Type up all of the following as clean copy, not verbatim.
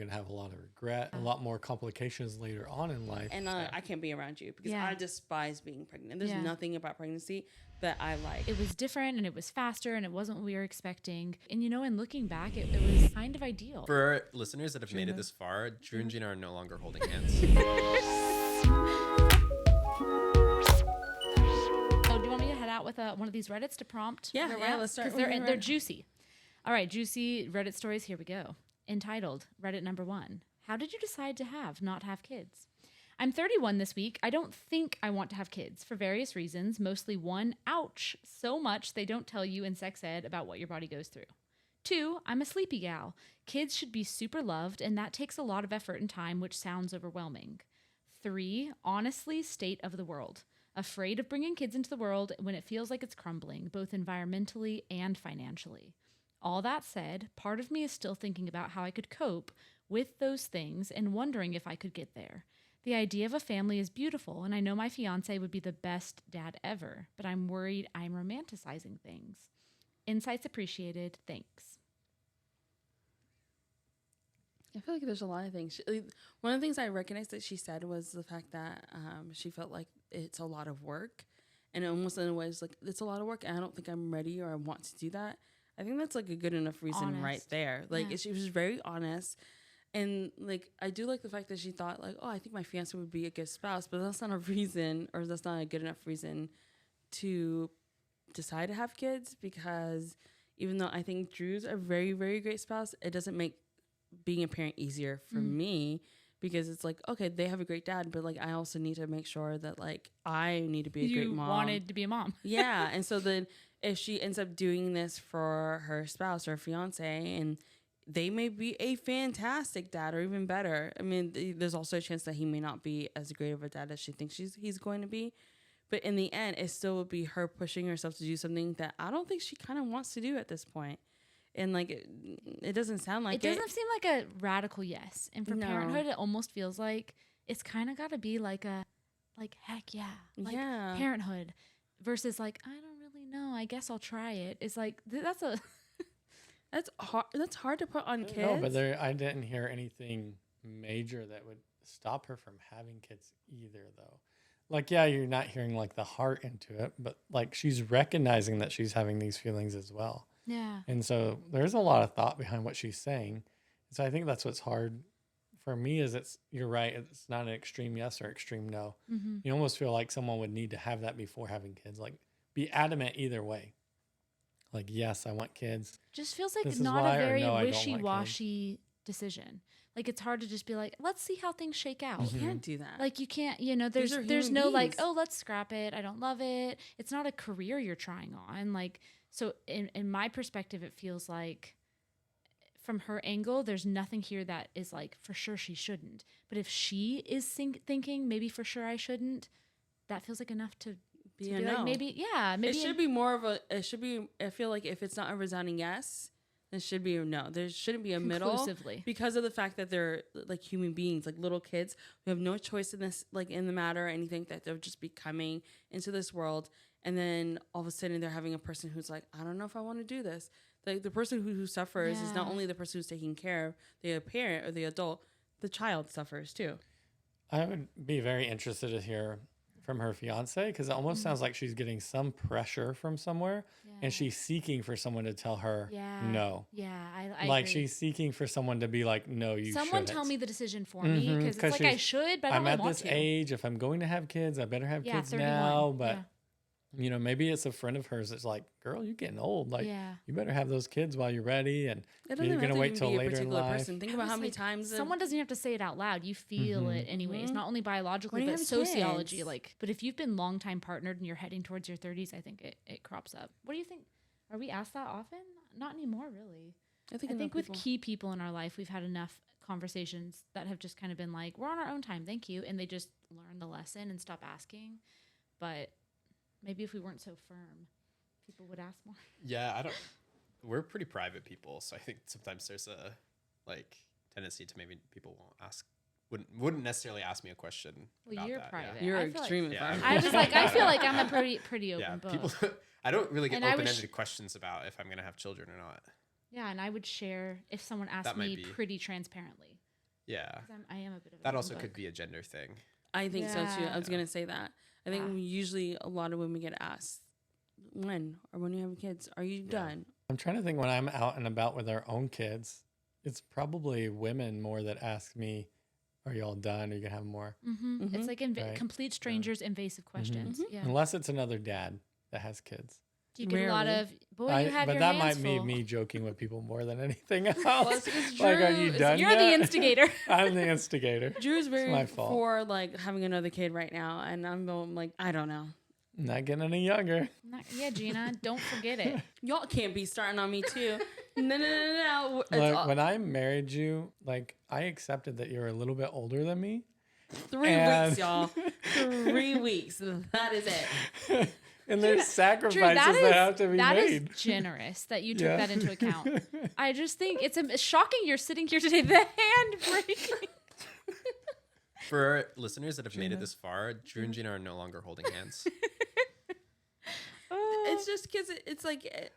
going to have a lot of regret, a lot more complications later on in life. And I can't be around you because I despise being pregnant. There's nothing about pregnancy that I like. It was different and it was faster and it wasn't what we were expecting. And, in looking back, it was kind of ideal. For our listeners that have made it this far, Drew and Gina are no longer holding hands. Do you want me to head out with one of these Reddits to prompt? Yeah, let's start. Because they're juicy. All right, juicy Reddit stories. Here we go. Entitled, Reddit number 1. How did you decide to not have kids? I'm 31 this week. I don't think I want to have kids for various reasons. Mostly 1, ouch, so much they don't tell you in sex ed about what your body goes through. 2, I'm a sleepy gal. Kids should be super loved, and that takes a lot of effort and time, which sounds overwhelming. 3, honestly, state of the world. Afraid of bringing kids into the world when it feels like it's crumbling, both environmentally and financially. All that said, part of me is still thinking about how I could cope with those things and wondering if I could get there. The idea of a family is beautiful, and I know my fiance would be the best dad ever, but I'm worried I'm romanticizing things. Insights appreciated. Thanks. I feel like there's a lot of things. One of the things I recognized that she said was the fact that she felt like it's a lot of work, and almost in a way it's like it's a lot of work and I don't think I'm ready or I want to do that. I think that's like a good enough reason right there. Like she was very honest. And like, I do like the fact that she thought like, oh, I think my fiance would be a good spouse, but that's not a reason, or that's not a good enough reason to decide to have kids, because even though I think Drew's a very, very great spouse, it doesn't make being a parent easier for me, because it's like, okay, they have a great dad, but like, I also need to make sure that like, I need to be a great mom. You wanted to be a mom. Yeah. And so then if she ends up doing this for her spouse or fiance, and they may be a fantastic dad or even better. I mean, there's also a chance that he may not be as great of a dad as she thinks he's going to be. But in the end, it still would be her pushing herself to do something that I don't think she kind of wants to do at this point. And like, it doesn't sound like it. It doesn't seem like a radical yes. And for parenthood, it almost feels like it's kind of got to be like heck yeah. Like parenthood versus like, I don't really know. I guess I'll try it. It's like, that's hard. That's hard to put on kids. No, but I didn't hear anything major that would stop her from having kids either, though. Like, yeah, you're not hearing like the heart into it, but like she's recognizing that she's having these feelings as well. Yeah. And so there's a lot of thought behind what she's saying. So I think that's what's hard for me is you're right. It's not an extreme yes or extreme no. Mm-hmm. You almost feel like someone would need to have that before having kids, like be adamant either way. Like, yes, I want kids. Just feels like not a very wishy-washy decision. Like, it's hard to just be like, let's see how things shake out. You can't do that. Like, you can't, there's no like, oh, let's scrap it. I don't love it. It's not a career you're trying on. Like, so in my perspective, it feels like from her angle, there's nothing here that is like, for sure she shouldn't. But if she is thinking, maybe for sure I shouldn't, that feels like enough to be a no. Like maybe it should be more of I feel like if it's not a resounding yes, it should be a no. There shouldn't be a middle, because of the fact that they're like human beings, like little kids who have no choice in this, like in the matter or anything, that they'll just be coming into this world, and then all of a sudden they're having a person who's like, I don't know if I want to do this. Like the person who suffers is not only the person who's taking care of the parent or the adult, the child suffers too. I would be very interested to hear from her fiance, because it almost sounds like she's getting some pressure from somewhere, and she's seeking for someone to tell her no. Yeah, I like agree. she's seeking for someone to be like, no, you someone shouldn't. tell me the decision for me, because it's like I should, but I don't I'm really want at this to. age. If I'm going to have kids, I better have kids 31. now. But maybe it's a friend of hers that's like, girl, you're getting old. Like, you better have those kids while you're ready, and you're gonna wait till later in life. Person. Think about how many times someone doesn't have to say it out loud. You feel it anyways, not only biologically but sociology. Kids. Like, but if you've been long time partnered and you're heading towards your 30s, I think it crops up. What do you think? Are we asked that often? Not anymore, really. I think with key people in our life, we've had enough conversations that have just kind of been like, we're on our own time, thank you, and they just learn the lesson and stop asking. But maybe if we weren't so firm, people would ask more. Yeah, we're pretty private people, so I think sometimes there's a like tendency to maybe people wouldn't necessarily ask me a question. Well, you're that. private. You're extremely private. I was like, I feel like I'm a pretty open book. People. I don't really get open-ended questions about if I'm gonna have children or not. Yeah, and I would share if someone asked me pretty transparently. Yeah. 'Cause I am a bit of a That open also book. could be a gender thing. I think so too. I was Yeah. gonna say that. I think Yeah. usually a lot of women get asked, when or when you have kids, are you Yeah. done? I'm trying to think when I'm out and about with our own kids, it's probably women more that ask me, "Are you all done? Are you gonna have more?" Mhm. It's like Right. complete strangers, invasive questions. Mhm. Yeah. Unless it's another dad that has kids. Do you get a lot Rarely. of boy? You have but your that hands might be full. me joking with people more than anything else. Well, it's 'cause Like, are Drew you is- done You're yet? the instigator. I'm the instigator. Drew's very my fault. for like having another kid right now, and I'm like, I don't know. Not getting any younger. Yeah, Gina, don't forget it. Y'all can't be starting on me too. No. It's Like, when I married you, like I accepted that you're a little bit older than me. 3 and- weeks, y'all. 3 weeks. That is it. And there's sacrifices Drew, that have to be that made. is generous that you took Yeah. that into account. I just think it's shocking you're sitting here today. The hand breaking. For our listeners that have made it this far, Drew and Gina are no longer holding hands. It's just because it's like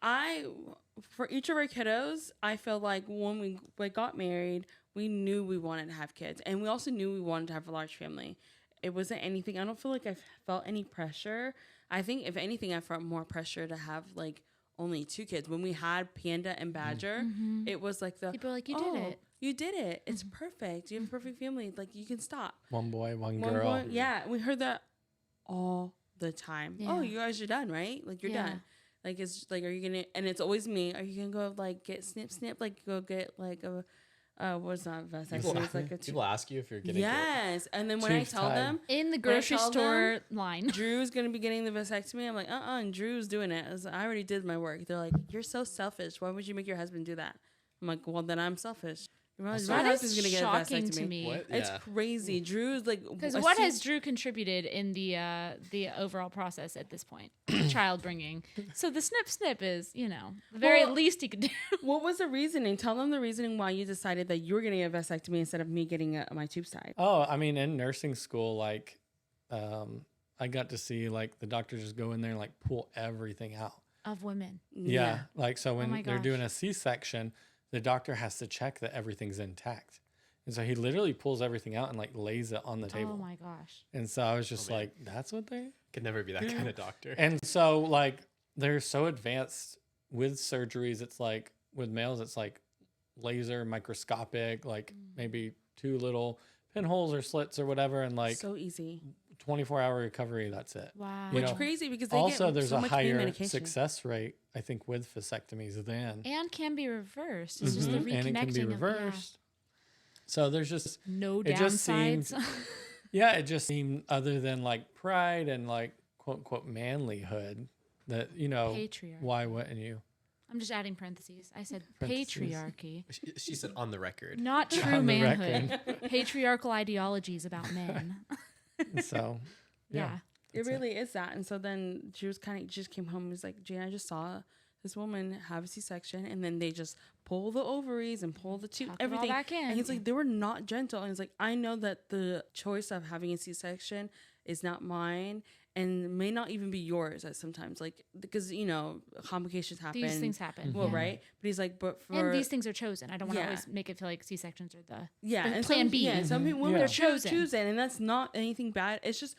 for each of our kiddos, I feel like when we got married, we knew we wanted to have kids, and we also knew we wanted to have a large family. It wasn't anything. I don't feel like I felt any pressure. I think if anything, I felt more pressure to have like only 2 kids. When we had Panda and Badger, it was like People are like, you did it. You did it. It's perfect. You have a perfect family. Like you can stop. One boy, one One girl. boy- yeah, we heard that all the time. Yeah. Oh, you guys are done, right? Like you're Yeah. done. Like it's like, are you gonna? And it's always me. Are you gonna go like get snip? Like go get like a what's not vasectomy? It's like a People ask you if you're getting yes. And then when I Tubes tell tied. them In the When I grocery tell store line. Drew's gonna be getting the vasectomy, I'm like, and Drew's doing it. I already did my work. They're like, you're so selfish. Why would you make your husband do that? I'm like, well, then I'm selfish. My That husband's is gonna get a shocking vasectomy. to me. What? It's Yeah. crazy. Drew's like, Because as what soon- has Drew contributed in the overall process at this point? Child bringing. So the snip is, the very Well- least he could do. What was the reasoning? Tell them the reasoning why you decided that you were getting a vasectomy instead of me getting my tubes tied. Oh, I mean, in nursing school, like, I got to see like the doctor just go in there and like pull everything out. Of women. Yeah. Like, so when my they're doing gosh. a C-section, the doctor has to check that everything's intact. And so he literally pulls everything out and like lays it on the table. Oh my gosh. And so I was just man. like, that's what they. Could never be that kind of doctor. And so like they're so advanced with surgeries. It's like with males, it's like laser, microscopic, like maybe 2 little pinholes or slits or whatever, and like so easy. 24-hour recovery. That's it. Wow. You Which know, crazy because they Also, get there's so a much pain higher medication. success rate, I think, with vasectomies than. And can be reversed. It's just the reconnecting. And it can be of- reversed. So there's just no It just downsides. seemed- yeah, it just seemed other than like pride and like quote unquote manlyhood that Patriarchy. why wouldn't you? I'm just adding parentheses. I said Parentheses. patriarchy. She said on the record. Not true On the manhood. Patriarchal ideologies about men. So Yeah. It really is that. And so then she was just came home and was like, Jane, I just saw this woman have a C-section, and then they just pull the ovaries and pull the tube, Tuck it all everything. back in. And he's like, they were not gentle. And he's like, I know that the choice of having a C-section is not mine and may not even be yours at sometimes. Like, because, complications happen. These things happen. Well, yeah. right. But he's like, but for. And these things are chosen. I don't want to Yeah. always make it feel like C-sections are the Yeah, the and plan some, B. Yeah, some people Yeah. they're chosen. choosing, and that's not anything bad. It's just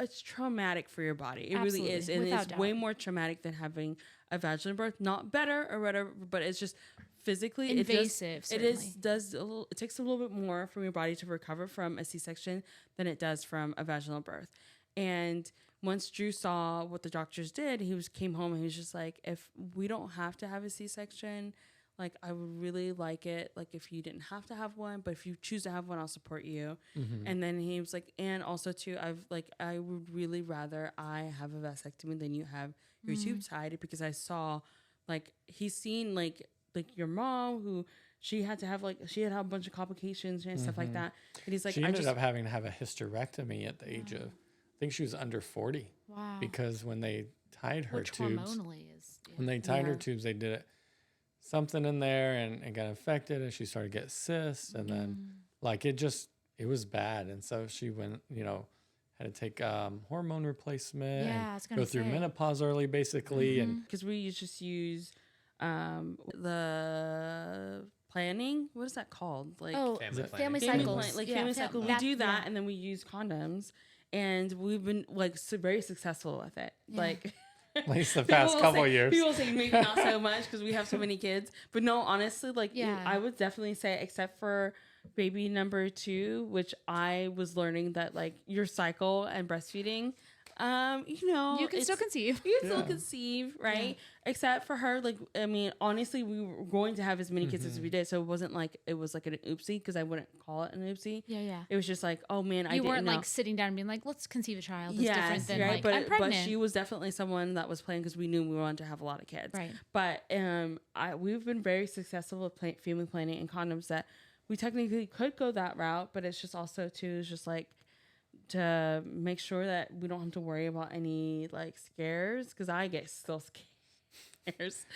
it's traumatic for your body. It really is, Absolutely, and without it's doubt. way more traumatic than having a vaginal birth. Not better or whatever, but it's just physically Invasive, It is certainly. does a little. It takes a little bit more from your body to recover from a C-section than it does from a vaginal birth. And once Drew saw what the doctors did, came home and he was just like, if we don't have to have a C-section, like I would really like it, like if you didn't have to have one, but if you choose to have one, I'll support you. And then he was like, and also too, I would really rather I have a vasectomy than you have your tube tied, because I saw, like, he's seen like your mom who she had to have she had a bunch of complications and stuff like that. And he's like, she ended up having to have a hysterectomy at the age of, I think she was under 40, Wow. because when they tied her Which tubes, hormonally is. when they tied her Yeah. tubes, they did something in there and it got infected, and she started to get cysts, and then like it was bad, and so she went, had to take hormone replacement, Yeah, I and was gonna go through say. menopause early, basically, and because we just use the planning. What is that called? Like Oh, Family planning. family family cycles. plan- like Yeah, family cycle. We that- do that, yeah. and then we use condoms, and we've been like very successful with it. Yeah. Like At least the people past will couple say, years. people say maybe not so much because we have so many kids, but no, honestly, like Yeah. I would definitely say, except for baby number 2, which I was learning that like your cycle and breastfeeding, you know, You can still conceive. you can still Yeah. conceive, right? Except for her, like, I mean, honestly, we were going to have as many kids as we did, so it wasn't like it was like an oopsie, because I wouldn't call it an oopsie. Yeah, yeah. It was just like, oh man, I You didn't weren't know. like sitting down and being like, let's conceive a child. It's Yes, different than right, like, but I'm pregnant. but she was definitely someone that was playing because we knew we wanted to have a lot of kids. Right. But we've been very successful with family planning and condoms that we technically could go that route, but it's just also too is just like to make sure that we don't have to worry about any like scares, because I get still scares.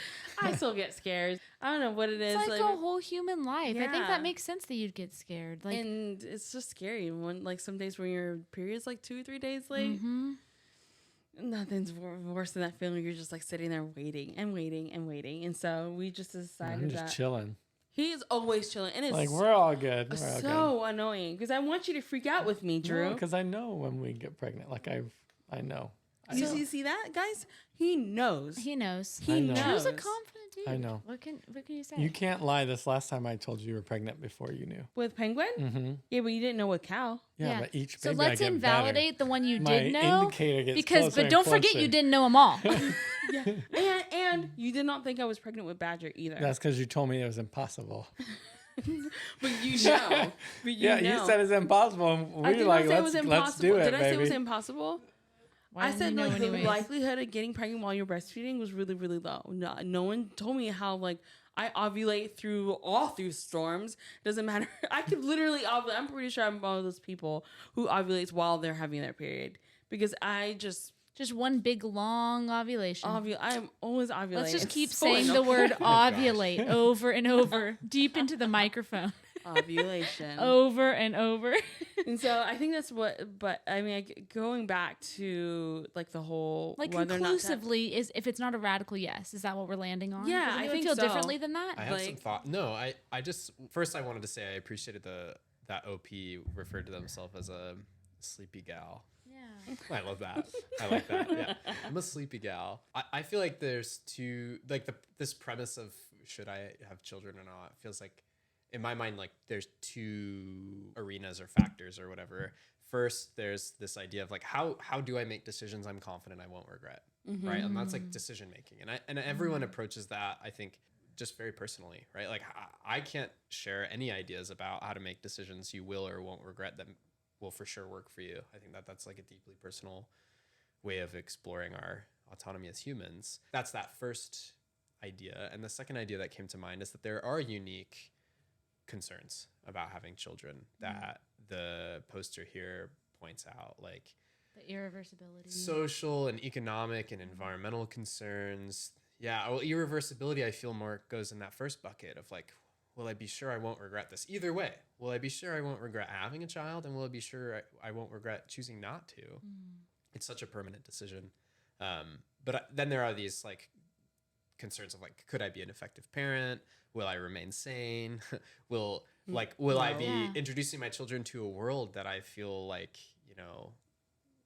I still get scares. I don't know what it is. It's like a whole human life. I think Yeah. that makes sense that you'd get scared. Like, and it's just scary when like some days when your period's like 2 or 3 days late. mhm. Nothing's worse than that feeling. You're just like sitting there waiting and waiting and waiting. And so we just decided I'm just that chilling. he is always chilling. And it's Like we're all good. We're all good. so annoying because I want you to freak out with me, Drew. Because I know when we get pregnant. Like I know. You see that, guys? He knows. He knows. He I know. Drew's a knows. confident dude. I know. What can you say? You can't lie. This last time I told you were pregnant before you knew. With Penguin? Mm-hmm. Yeah, but you didn't know with Cal. Yeah, but each So baby let's I get invalidate the one you better. did My know. indicator gets Because, closer but and don't forget closer. you didn't know them all. Yeah. and you did not think I was pregnant with Badger either. That's because you told me it was impossible. But you know. But you Yeah, know. you said it's impossible. And I we did were like, not say it was let's impossible. do it, Did I say baby. it was impossible? Why I didn't said you know like the anyways? likelihood of getting pregnant while you're breastfeeding was really, really low. No one told me how like I ovulate through storms. Doesn't matter. I could literally ovulate. I'm pretty sure I'm one of those people who ovulates while they're having their period because I just Just one big long ovulation. I'm always ovulating. Let's just It's keep so saying the annoying. word ovulate over and over, deep into the microphone, ovulation. over and over. And so I think that's what. But I mean, going back to like the whole Like whether or not to have- conclusively, is if it's not a radical yes, is that what we're landing on? Yeah, Does I anyone think feel so. differently than that. I have some Like- thought. No, I just first I wanted to say I appreciated that OP referred to themselves as a sleepy gal. Yeah. I love that. I like that. Yeah, I'm a sleepy gal. I feel like there's two like this premise of should I have children or not feels like in my mind like there's two arenas or factors or whatever. First, there's this idea of like how do I make decisions I'm confident I won't regret, right? And that's like decision making, and everyone approaches that I think just very personally, right? Like I can't share any ideas about how to make decisions you will or won't regret that will for sure work for you. I think that's like a deeply personal way of exploring our autonomy as humans. That's that first idea. And the second idea that came to mind is that there are unique concerns about having children that the poster here points out, like The irreversibility. social and economic and environmental concerns. Yeah, well, irreversibility I feel more goes in that first bucket of like, will I be sure I won't regret this? Either way, will I be sure I won't regret having a child? And will I be sure I won't regret choosing not to? It's such a permanent decision. But then there are these like concerns of like, could I be an effective parent? Will I remain sane? will I be Yeah. introducing my children to a world that I feel like,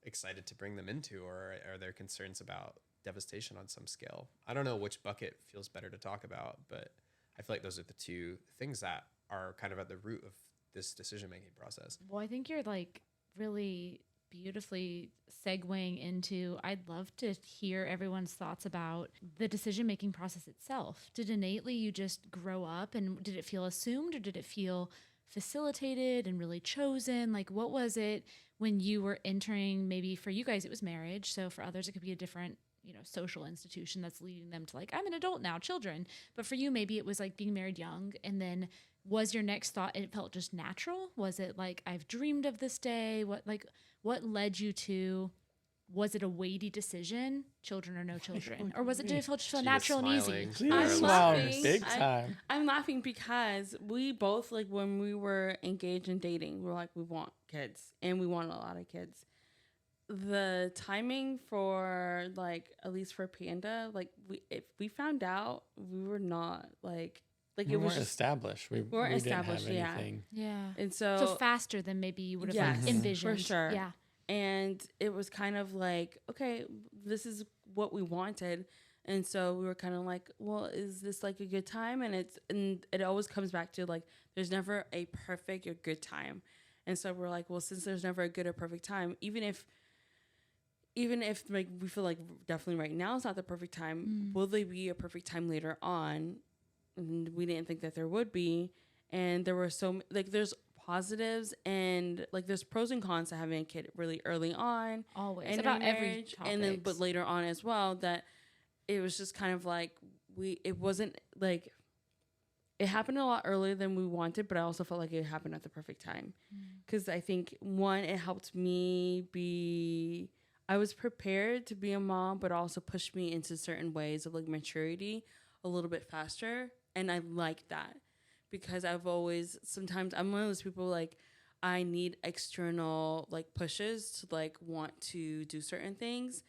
excited to bring them into, or are there concerns about devastation on some scale? I don't know which bucket feels better to talk about, but I feel like those are the two things that are kind of at the root of this decision-making process. Well, I think you're like really beautifully segueing into, I'd love to hear everyone's thoughts about the decision-making process itself. Did innately you just grow up, and did it feel assumed, or did it feel facilitated and really chosen? Like, what was it when you were entering, maybe for you guys it was marriage, so for others it could be a different social institution that's leading them to like, I'm an adult now, children. But for you, maybe it was like being married young. And then was your next thought, it felt just natural? Was it like, I've dreamed of this day? What led you to, was it a weighty decision, children or no children? Or was it just feel She is natural and easy? smiling. She I'm was laughing. smiling big time. I'm laughing because we both, like, when we were engaged in dating, we were like, we want kids, and we want a lot of kids. The timing for, like, at least for Panda, like, if we found out, we were not, like, like We it was weren't just established. We weren't didn't have established, yeah. anything. Yeah. and So faster than maybe you would have Yes, like for envisioned. sure. Yeah. and it was kind of like, okay, this is what we wanted. And so we were kind of like, well, is this like a good time? And it always comes back to like, there's never a perfect or good time. And so we're like, well, since there's never a good or perfect time, even if like we feel like definitely right now is not the perfect time, will there be a perfect time later on? And we didn't think that there would be. And there were like there's positives and like there's pros and cons to having a kid really early on, Always. and About every marriage, topic. and then but later on as well, that it was just kind of like it wasn't like it happened a lot earlier than we wanted, but I also felt like it happened at the perfect time. Because I think, one, it helped me I was prepared to be a mom, but also pushed me into certain ways of like maturity a little bit faster. And I like that because sometimes I'm one of those people like, I need external like pushes to like want to do certain things.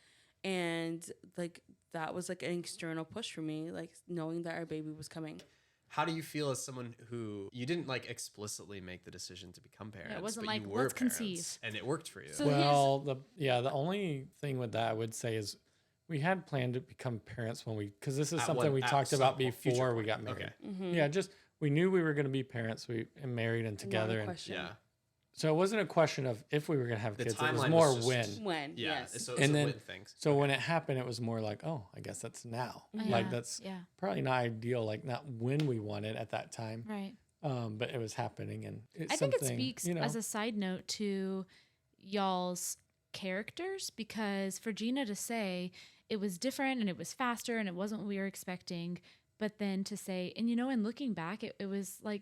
And like, that was like an external push for me, like knowing that our baby was coming. How do you feel as someone who you didn't like explicitly make the decision to become parents? it wasn't but like, you were let's parents, conceive. and it worked for you. So Well, the only thing with that I would say is we had planned to become parents because this is something we talked about before we got married. Okay. Yeah, just we knew we were going to be parents. And married and together, and Yeah. so it wasn't a question of if we were going to have The kids. It was timeline more was just- when. Yeah. Yes. So And it's a then- win things. So when it happened, it was more like, oh, I guess that's now. Like that's Yeah. probably not ideal. Like not when we wanted at that time. Right. But it was happening, and it's I think it something, speaks you know, as a side note to y'all's characters, because for Gina to say it was different and it was faster and it wasn't what we were expecting, but then to say, and in looking back, it was like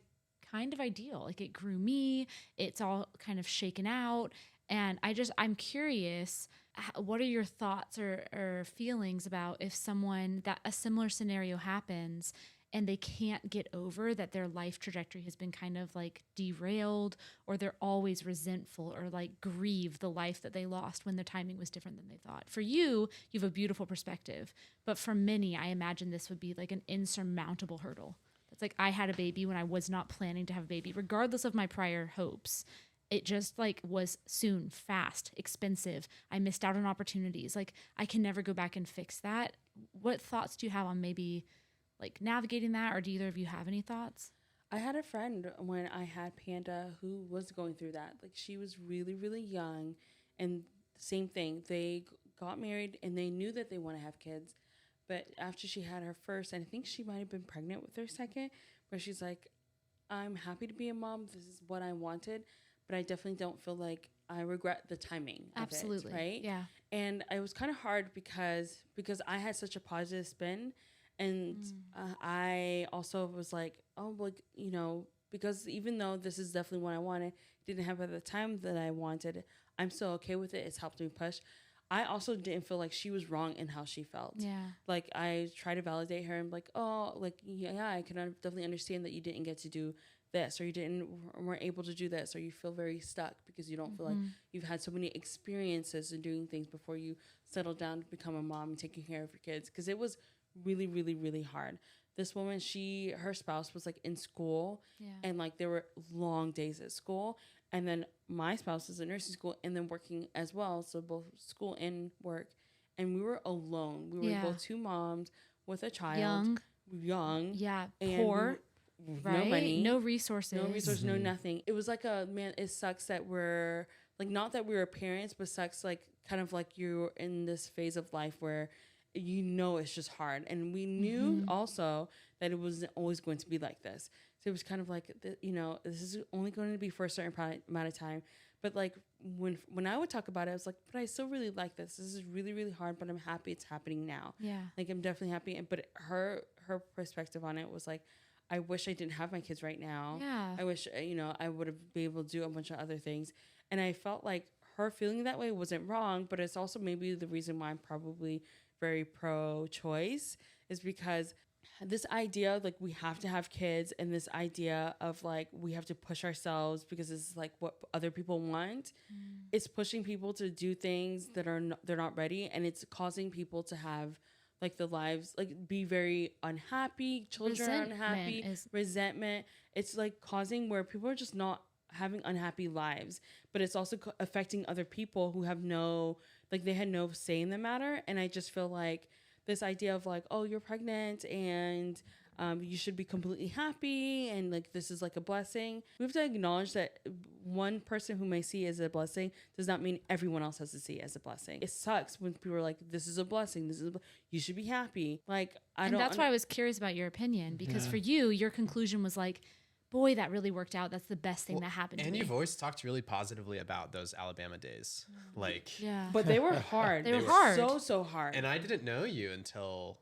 kind of ideal. Like it grew me, it's all kind of shaken out. And I'm curious, what are your thoughts or feelings about if a similar scenario happens and they can't get over that their life trajectory has been kind of like derailed, or they're always resentful or like grieve the life that they lost when the timing was different than they thought. For you have a beautiful perspective, but for many, I imagine this would be like an insurmountable hurdle. It's like, I had a baby when I was not planning to have a baby, regardless of my prior hopes. It just like was soon, fast, expensive. I missed out on opportunities. Like I can never go back and fix that. What thoughts do you have on maybe like navigating that, or do either of you have any thoughts? I had a friend when I had Panda who was going through that. Like she was really, really young, and same thing. They got married and they knew that they want to have kids, but after she had her first, and I think she might have been pregnant with her second, where she's like, I'm happy to be a mom. This is what I wanted, but I definitely don't feel like I regret the timing Absolutely. of it, right? Yeah. And it was kind of hard because I had such a positive spin. And I also was like, oh, like, because even though this is definitely what I wanted, didn't have at the time that I wanted, I'm still okay with it. It's helped me push. I also didn't feel like she was wrong in how she felt. Yeah. Like I try to validate her and like, oh, like, yeah, I can definitely understand that you didn't get to do this, or you weren't able to do this, or you feel very stuck because you don't feel like you've had so many experiences in doing things before you settled down to become a mom and taking care of your kids. Because it was really, really, really hard. This woman, her spouse was like in school, and like there were long days at school, and then my spouse is in nursing school and then working as well, so both school and work, and we were alone. We were both two moms with a child, young, yeah, and poor, right? No money, no resources, no nothing. It was like it sucks that we're like, not that we were parents, but sucks like kind of like you're in this phase of life where it's just hard. And we knew also that it wasn't always going to be like this. So it was kind of like, this is only going to be for a certain amount of time. But like when I would talk about it, I was like, but I still really like this. This is really, really hard, but I'm happy it's happening now. Yeah. Like I'm definitely happy. But her perspective on it was like, I wish I didn't have my kids right now. Yeah. I wish, I would have been able to do a bunch of other things. And I felt like her feeling that way wasn't wrong, but it's also maybe the reason why I'm probably very pro-choice, is because this idea of like we have to have kids, and this idea of like we have to push ourselves because this is like what other people want, it's pushing people to do things that they're not ready, and it's causing people to have like the lives, like be very unhappy. Children are unhappy. Resentment. It's like causing where people are just not having unhappy lives, but it's also affecting other people who have no, like they had no say in the matter. And I just feel like this idea of like, oh, you're pregnant and you should be completely happy and like this is like a blessing. We have to acknowledge that one person who may see it as a blessing does not mean everyone else has to see it as a blessing. It sucks when people are like, this is a blessing, you should be happy. Like that's why I was curious about your opinion, because for you, your conclusion was like, boy, that really worked out. That's the best thing that happened to me. And you've always talked really positively about those Alabama days. Like, but they were hard. They were hard. So hard. And I didn't know you until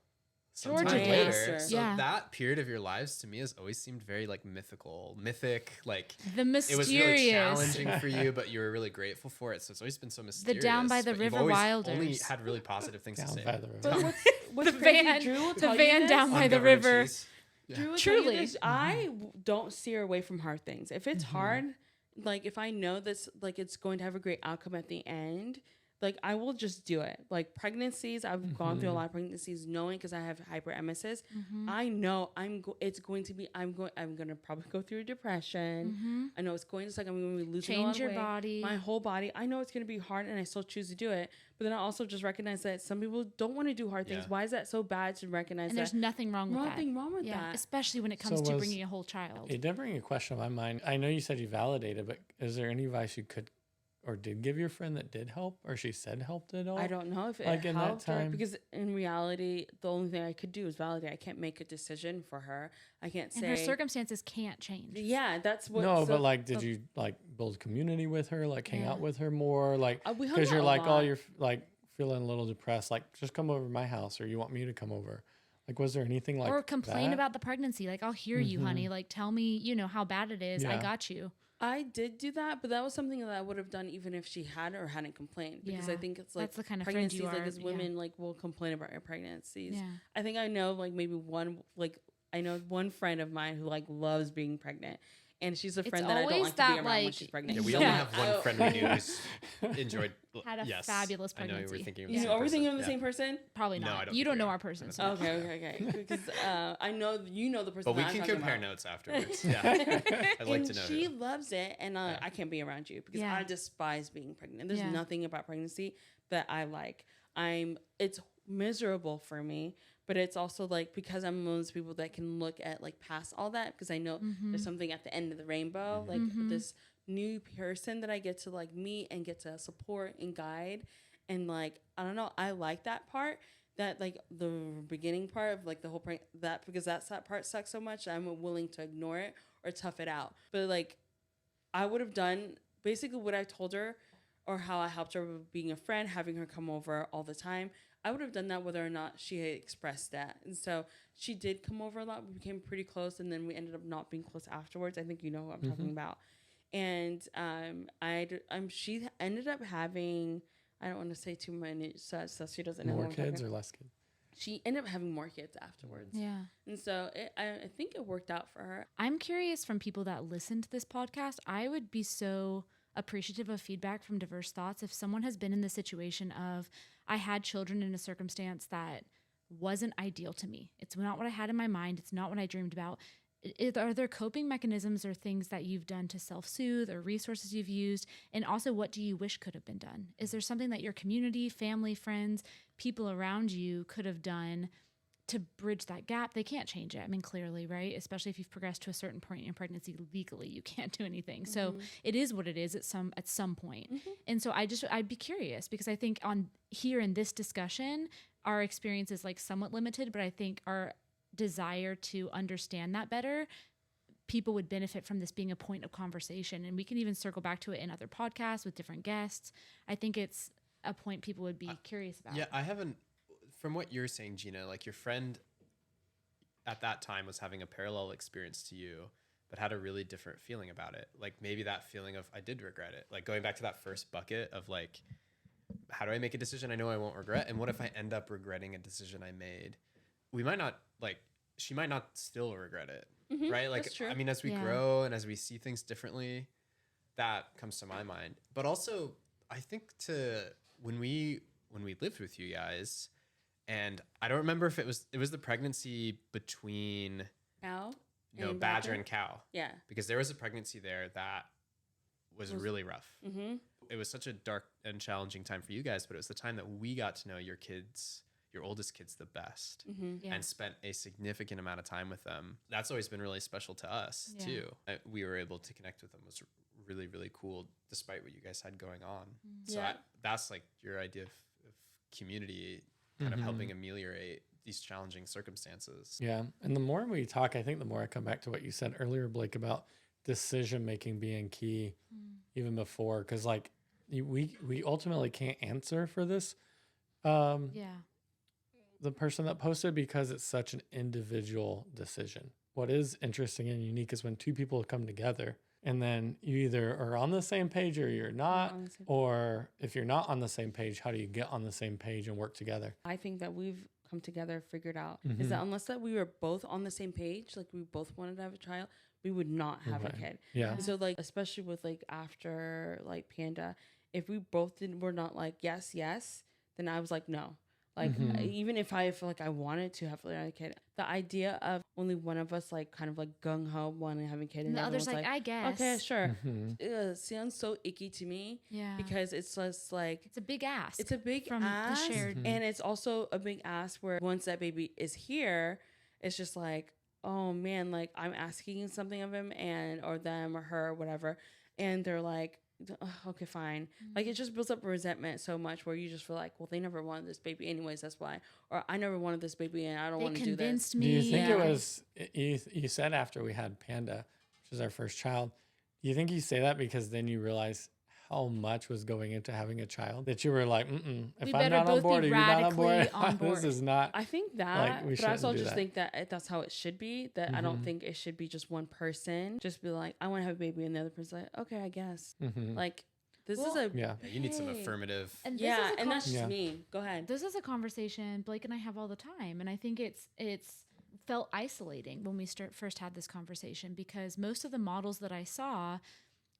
Georgia sometime later. Answer. So that period of your lives to me has always seemed very like mythic, like the mysterious. It was really challenging for you, but you were really grateful for it. So it's always been so mysterious. The Down by the River Wilders. Only had really positive things to say. But what's the crazy, van, Drew the van down by the river. Drew will Truly, tell you this, I don't steer away from hard things. If it's hard, like if I know this, like it's going to have a great outcome at the end, like I will just do it. Like pregnancies, I've gone through a lot of pregnancies, knowing because I have hyperemesis. I know I'm going to probably go through a depression. I know it's going to suck. I'm going to be losing a lot of weight. Body, my whole body. I know it's going to be hard, and I still choose to do it. But then I also just recognize that some people don't want to do hard things. Why is that so bad to recognize? And there's nothing wrong with that. Nothing wrong with that, especially when it comes to bringing a whole child. It did bring a question in my mind. I know you said you validated, but is there any advice you could or did give your friend that did help, or she said helped at all? I don't know if it like helped her, because in reality, the only thing I could do is validate. I can't make a decision for her. I can't say. And her circumstances can't change. Yeah, that's what. No, but like, did you like build community with her, like hang out with her more, like we hung because you're out a like, lot. oh, you're like feeling a little depressed, like just come over to my house, or you want me to come over? Like, was there anything like or complain that? about the pregnancy? Like, I'll hear you, honey. Like, tell me, how bad it is. I got you. I did do that, but that was something that I would have done even if she had or hadn't complained. Because I think it's like that's the kind of pregnancies, friend you are. Like as women, like will complain about their pregnancies. Yeah. I think I know like maybe one friend of mine who like loves being pregnant. And she's a friend that I don't like to be around when she's pregnant. Yeah, we only have one friend we knew who's enjoyed. Had a fabulous pregnancy. I know you were thinking of the same person. Are we thinking of the same person? Probably not. No, I don't. You don't know our person. So. Okay. Because I know you know the person. But we can compare notes afterwards. Yeah, I'd like to know. She loves it, and I can't be around you because I despise being pregnant. There's nothing about pregnancy that I like. It's miserable for me. But it's also like because I'm one of those people that can look at like past all that because I know there's something at the end of the rainbow, like this new person that I get to like meet and get to support and guide. And like, I don't know, I like that part, that like the beginning part of like the whole that because that part sucks so much that I'm willing to ignore it or tough it out. But like I would have done basically what I told her or how I helped her with being a friend, having her come over all the time. I would have done that whether or not she had expressed that. And so she did come over a lot. We became pretty close, and then we ended up not being close afterwards. I think you know what I'm talking about. And she ended up having, I don't want to say too many, so she doesn't know more kids or less kids. She ended up having more kids afterwards. Yeah. And so I think it worked out for her. I'm curious from people that listen to this podcast, I would be so appreciative of feedback from Diverse Thoughts if someone has been in the situation of, I had children in a circumstance that wasn't ideal to me. It's not what I had in my mind. It's not what I dreamed about. Are there coping mechanisms or things that you've done to self-soothe or resources you've used? And also, what do you wish could have been done? Is there something that your community, family, friends, people around you could have done to bridge that gap? They can't change it. I mean, clearly, right? Especially if you've progressed to a certain point in pregnancy legally, you can't do anything. So it is what it is at some point. And so I'd be curious because I think here in this discussion, our experience is like somewhat limited, but I think our desire to understand that better, people would benefit from this being a point of conversation. And we can even circle back to it in other podcasts with different guests. I think it's a point people would be curious about. Yeah, I haven't, from what you're saying, Gina, like your friend at that time was having a parallel experience to you, but had a really different feeling about it. Like maybe that feeling of, I did regret it. Like going back to that first bucket of like, how do I make a decision I know I won't regret? And what if I end up regretting a decision I made? We might not, like, she might not still regret it, right? Like, I mean, as we grow and as we see things differently, that comes to my mind. But also, I think when we lived with you guys, And I don't remember if it was the pregnancy between Cow? no badger and cow, Yeah. because there was a pregnancy there that was really rough. Mm-hmm. It was such a dark and challenging time for you guys, but it was the time that we got to know your kids, your oldest kids, the best, Mm-hmm. Yeah. and spent a significant amount of time with them. That's always been really special to us too. We were able to connect with them. It was really, really cool, despite what you guys had going on. So Yeah. that's like your idea of community, kind of helping ameliorate these challenging circumstances. Yeah. And the more we talk, I think the more I come back to what you said earlier, Blake, about decision making being key even before. Because, like, we ultimately can't answer for this. Yeah. The person that posted, because it's such an individual decision. What is interesting and unique is when two people come together and then you either are on the same page or you're not, or if you're not on the same page, how do you get on the same page and work together? I think that we've come together, figured out is that unless that we were both on the same page, like we both wanted to have a child, we would not have a kid. Yeah. So like, especially with like after like Panda, if we both were not like yes, then I was like no. Like even if I feel like I wanted to have a kid, the idea of only one of us like kind of like gung ho wanting to have a kid, And the other's everyone's like, I guess. okay, sure. It sounds so icky to me. Yeah. Because it's just like It's a big ask. it's a big from the ask, shared- and it's also a big ask where once that baby is here, it's just like, oh man, like I'm asking something of him and or them or her or whatever, and they're like, "Ugh, okay, fine." Like it just builds up resentment so much where you just feel like, well, they never wanted this baby anyways, that's why, or I never wanted this baby and I don't They want to do this. convinced Do me. you think it Yeah. was, you said after we had Panda, which is our first child, do you think you say that because then you realize how much was going into having a child that you were like, if We I'm better not on both be board or you're not on board, radically on this board. is not. I think that, Like, we but I also shouldn't do just that. think that that's how it should be. That I don't think it should be just one person just be like, I want to have a baby, and the other person's like, okay, I guess. Like this is Well, a Yeah. Yeah, you need some Hey. affirmative. And this yeah, is a and that's just Yeah. me. Go ahead. This is a conversation Blake and I have all the time, and I think it's felt isolating when we first had this conversation, because most of the models that I saw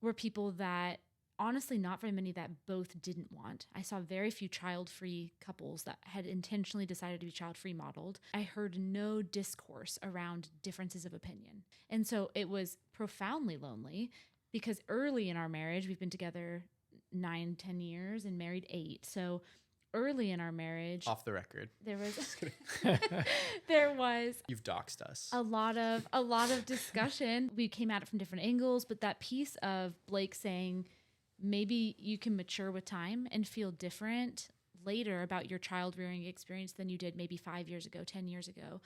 were people that honestly not very many that both didn't want. I saw very few child-free couples that had intentionally decided to be child-free modeled. I heard no discourse around differences of opinion. And so it was profoundly lonely, because early in our marriage, we've been together 9-10 years and married 8. So early in our marriage, Off the record, there was there was you've doxed us. a lot of discussion. We came at it from different angles, but that piece of Blake saying maybe you can mature with time and feel different later about your child rearing experience than you did maybe 5 years ago, 10 years ago.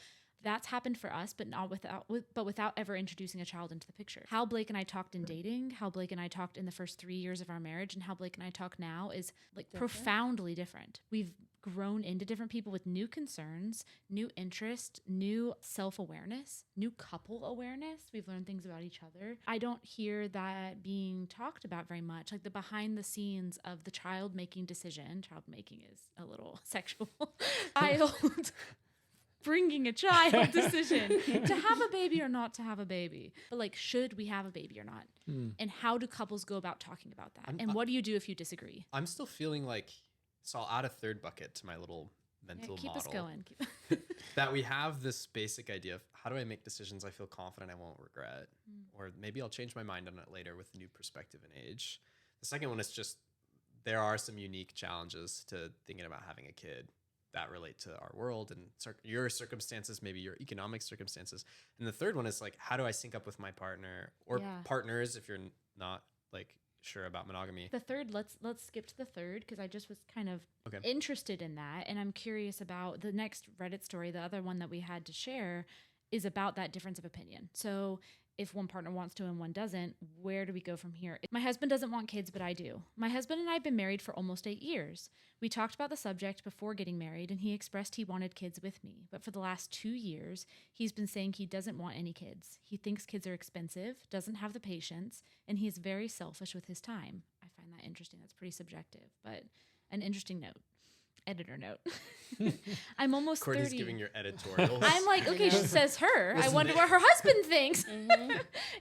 That's happened for us, but not without ever introducing a child into the picture. How Blake and I talked in dating, how Blake and I talked in the first 3 years of our marriage, and how Blake and I talk now is like profoundly different. We've grown into different people with new concerns, new interest, new self-awareness, new couple awareness. We've learned things about each other. I don't hear that being talked about very much, like the behind the scenes of the child making decision. Child making is a little sexual. Child bringing a child decision to have a baby or not to have a baby. But like, should we have a baby or not? And how do couples go about talking about that? And what do you do if you disagree? I'm still feeling like, so I'll add a third bucket to my little mental Keep model. us going. That we have this basic idea of how do I make decisions I feel confident I won't regret, or maybe I'll change my mind on it later with new perspective and age. The second one is just there are some unique challenges to thinking about having a kid that relate to our world and your circumstances, maybe your economic circumstances. And the third one is like, how do I sync up with my partner or partners if you're not like sure about monogamy? The third, let's skip to the third, because I just was kind of interested in that, and I'm curious about the next Reddit story. The other one that we had to share is about that difference of opinion. So if one partner wants to and one doesn't, where do we go from here? My husband doesn't want kids, but I do. My husband and I have been married for almost 8 years. We talked about the subject before getting married, and he expressed he wanted kids with me. But for the last 2 years, he's been saying he doesn't want any kids. He thinks kids are expensive, doesn't have the patience, and he is very selfish with his time. I find that interesting. That's pretty subjective, but an interesting note. Editor note. I'm almost Courtney's 30. giving your editorials. I'm like, okay, she says her. I wonder what her husband thinks.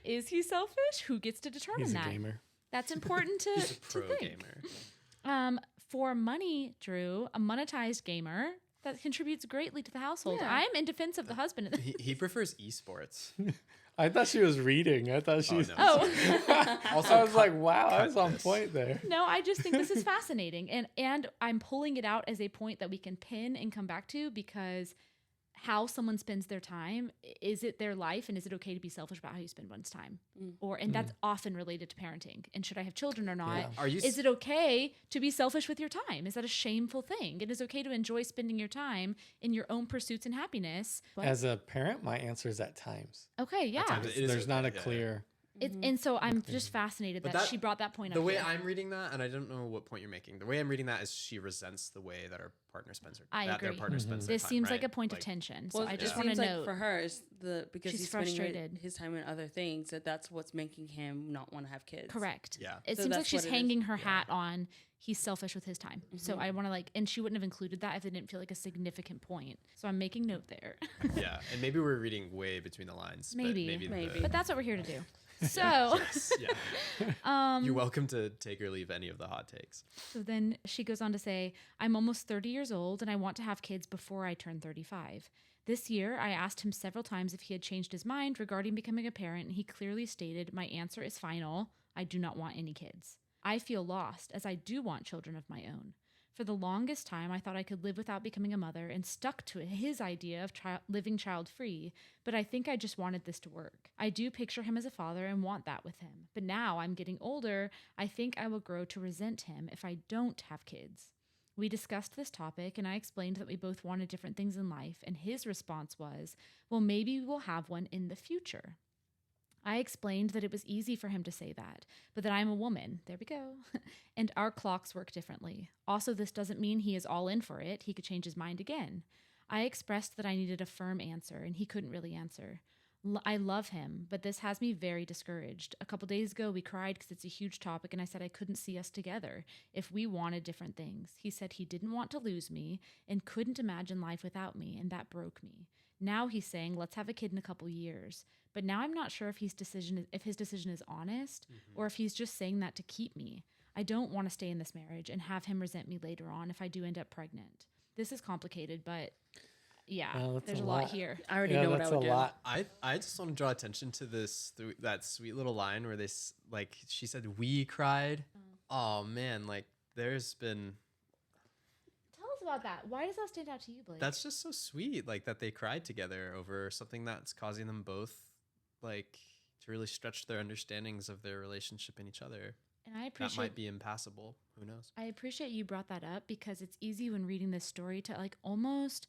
Is he selfish? Who gets to determine He's a that? gamer. That's important to, He's a to pro think. gamer. For money, Drew, a monetized gamer, that contributes greatly to the household. Yeah. I'm in defense of the husband. He prefers esports. I thought she was reading. I thought she was. no. Oh. Also, I was like, wow, I was on this. point there. No, I just think this is fascinating. And I'm pulling it out as a point that we can pin and come back to, because how someone spends their time, is it their life, and is it okay to be selfish about how you spend one's time? And that's often related to parenting. And should I have children or not? Yeah. Are you Is it okay to be selfish with your time? Is that a shameful thing? It is okay to enjoy spending your time in your own pursuits and happiness. As a parent, my answer is at times. Okay, yeah. times it is There's not a okay, yeah. clear. And so I'm just fascinated But that she brought that point The up way here. I'm reading that, and I don't know what point you're making. The way I'm reading that is she resents the way that her partner spends her. I that Their agree. partner spends their This time, seems like right? a point of tension. So Well, I it just want seems to like note for her is because she's he's spending frustrated. his time in other things, that's what's making him not want to have kids. correct. Yeah. It So seems like that's she's what it is. hanging her hat on he's selfish with his time. So I want to and she wouldn't have included that if it didn't feel like a significant point. So I'm making note there. Yeah, and maybe we're reading way between the lines. Maybe. but maybe. Maybe. But that's what we're here to do. So Yes, yeah. You're welcome to take or leave any of the hot takes. So then she goes on to say, I'm almost 30 years old and I want to have kids before I turn 35. This year, I asked him several times if he had changed his mind regarding becoming a parent, and he clearly stated, my answer is final. I do not want any kids. I feel lost, as I do want children of my own. For the longest time, I thought I could live without becoming a mother and stuck to his idea of living child-free, but I think I just wanted this to work. I do picture him as a father and want that with him, but now I'm getting older, I think I will grow to resent him if I don't have kids. We discussed this topic, and I explained that we both wanted different things in life, and his response was, well, maybe we will have one in the future. I explained that it was easy for him to say that, but that I'm a woman, there we go, and our clocks work differently. Also, this doesn't mean he is all in for it. He could change his mind again. I expressed that I needed a firm answer, and he couldn't really answer. I love him, but this has me very discouraged. A couple days ago, we cried because it's a huge topic, and I said I couldn't see us together if we wanted different things. He said he didn't want to lose me and couldn't imagine life without me, and that broke me. Now he's saying, let's have a kid in a couple years. But now I'm not sure if his decision is honest or if he's just saying that to keep me. I don't want to stay in this marriage and have him resent me later on if I do end up pregnant. This is complicated, but yeah, that's there's a a lot lot. here. I already know what I that's would a do. lot. I just want to draw attention to that sweet little line where she said we cried. Oh man, like there's been. Tell us about that. Why does that stand out to you, Blake? That's just so sweet, like that they cried together over something that's causing them both, like, to really stretch their understandings of their relationship and each other. And I That appreciate might be impassable. Who knows? I appreciate you brought that up because it's easy when reading this story to like almost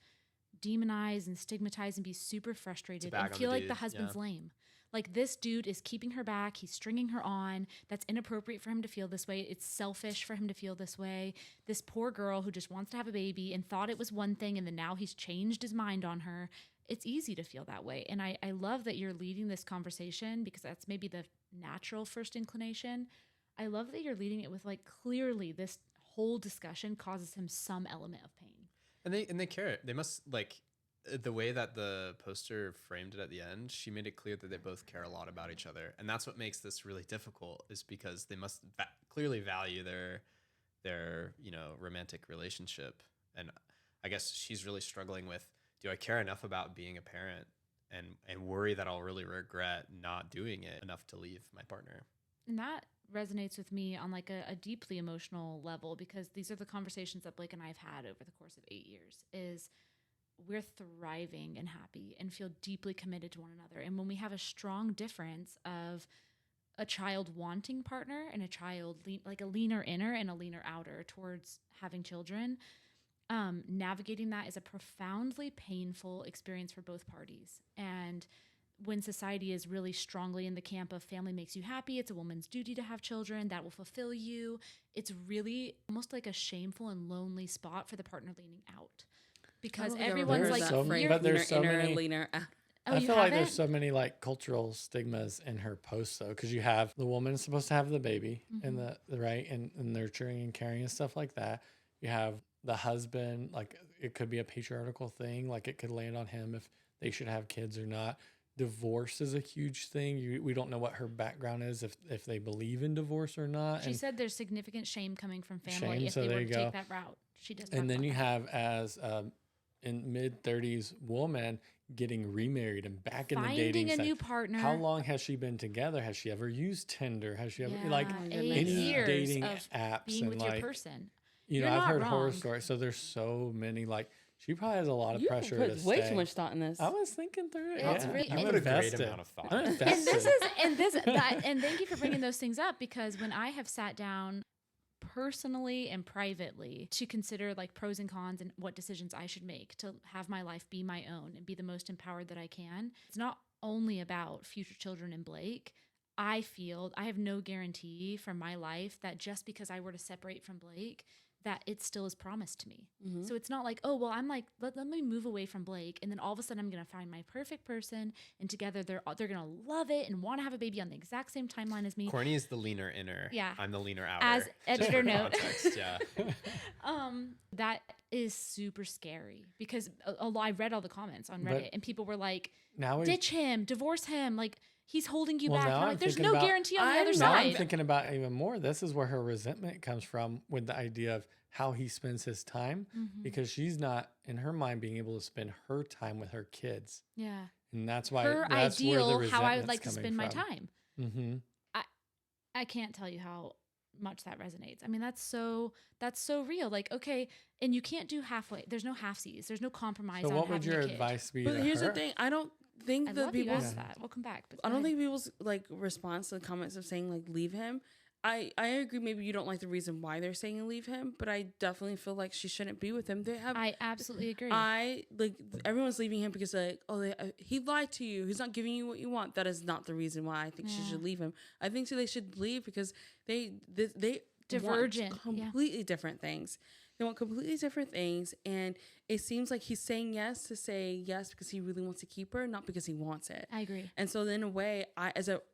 demonize and stigmatize and be super frustrated bag and on feel the like the dude, husband's yeah. lame. Like this dude is keeping her back. He's stringing her on. That's inappropriate for him to feel this way. It's selfish for him to feel this way. This poor girl who just wants to have a baby and thought it was one thing and then now he's changed his mind on her. It's easy to feel that way. And I love that you're leading this conversation because that's maybe the natural first inclination. I love that you're leading it with like clearly this whole discussion causes him some element of pain. And they care. They must, like, the way that the poster framed it at the end, she made it clear that they both care a lot about each other, and that's what makes this really difficult. Is because they must clearly value their romantic relationship. And I guess she's really struggling with, do I care enough about being a parent and worry that I'll really regret not doing it enough to leave my partner? And that resonates with me on like a deeply emotional level because these are the conversations that Blake and I have had over the course of 8 years is we're thriving and happy and feel deeply committed to one another. And when we have a strong difference of a child wanting partner and a child like a leaner inner and a leaner outer towards having children, navigating that is a profoundly painful experience for both parties. And when society is really strongly in the camp of family makes you happy, it's a woman's duty to have children, that will fulfill you, it's really almost like a shameful and lonely spot for the partner leaning out. Because everyone's like, there's so many. Leaner out. oh, I you feel like haven't? there's so many like cultural stigmas in her post though, because you have the woman is supposed to have the baby and the right and nurturing and caring and stuff like that. You have the husband, like it could be a patriarchal thing, like it could land on him if they should have kids or not. Divorce is a huge thing. We don't know what her background is, if they believe in divorce or not. She and, said there's significant shame coming from family Shame, if so they there were you to go. take that route. She does. and then you have as in mid-30s woman getting remarried and back in the dating Finding a scene. new partner. How long has she been together? Has she ever used Tinder? Has she ever Yeah, like my 8 goodness. any years dating of apps being and with your like person. you You're know, I've not heard horror wrong. stories. So there's so many. Like she probably has a lot of You pressure put to way stay. too much thought in this. I was thinking through it. It's Yeah. really- I'm You put a great invested. amount of thought I'm into And invested. and thank you for bringing those things up, because when I have sat down personally and privately to consider like pros and cons and what decisions I should make to have my life be my own and be the most empowered that I can, it's not only about future children and Blake. I feel I have no guarantee for my life that just because I were to separate from Blake, that it still is promised to me. So it's not like, oh, well, I'm like, let me move away from Blake, and then all of a sudden I'm going to find my perfect person, and together they're going to love it and want to have a baby on the exact same timeline as me. Courtney is the leaner inner. Yeah. I'm the leaner outer. As just editor for note. context, yeah. That is super scary, because I read all the comments on But Reddit, and people were like, Now he's ditch him, divorce him, like he's holding you Well, back. now And I'm I'm like, there's thinking no about- guarantee on the other now I'm side. thinking about even more. This is where her resentment comes from with the idea of how he spends his time, because she's not in her mind being able to spend her time with her kids, Yeah. and that's why Her that's where the ideal, how I would resentment's like to coming spend my from. time. Mm-hmm. I can't tell you how much that resonates. I mean, that's so real. Like, okay, and you can't do halfway. There's no halfsies. There's no compromise. So on what would having your a kid. advice be? But to here's her? the thing. I don't think I that love you people's asked that. Welcome back. But I go don't ahead. think people's like response to the comments of saying like leave him. I agree. Maybe you don't like the reason why they're saying leave him, but I definitely feel like she shouldn't be with him. They have. I absolutely agree. I like everyone's leaving him because like he lied to you. He's not giving you what you want. That is not the reason why I think she Yeah. should leave him. I think they should leave because they Divergent, want yeah. completely different things. They want completely different things, and it seems like he's saying yes to say yes because he really wants to keep her, not because he wants it. I agree. And so in a way,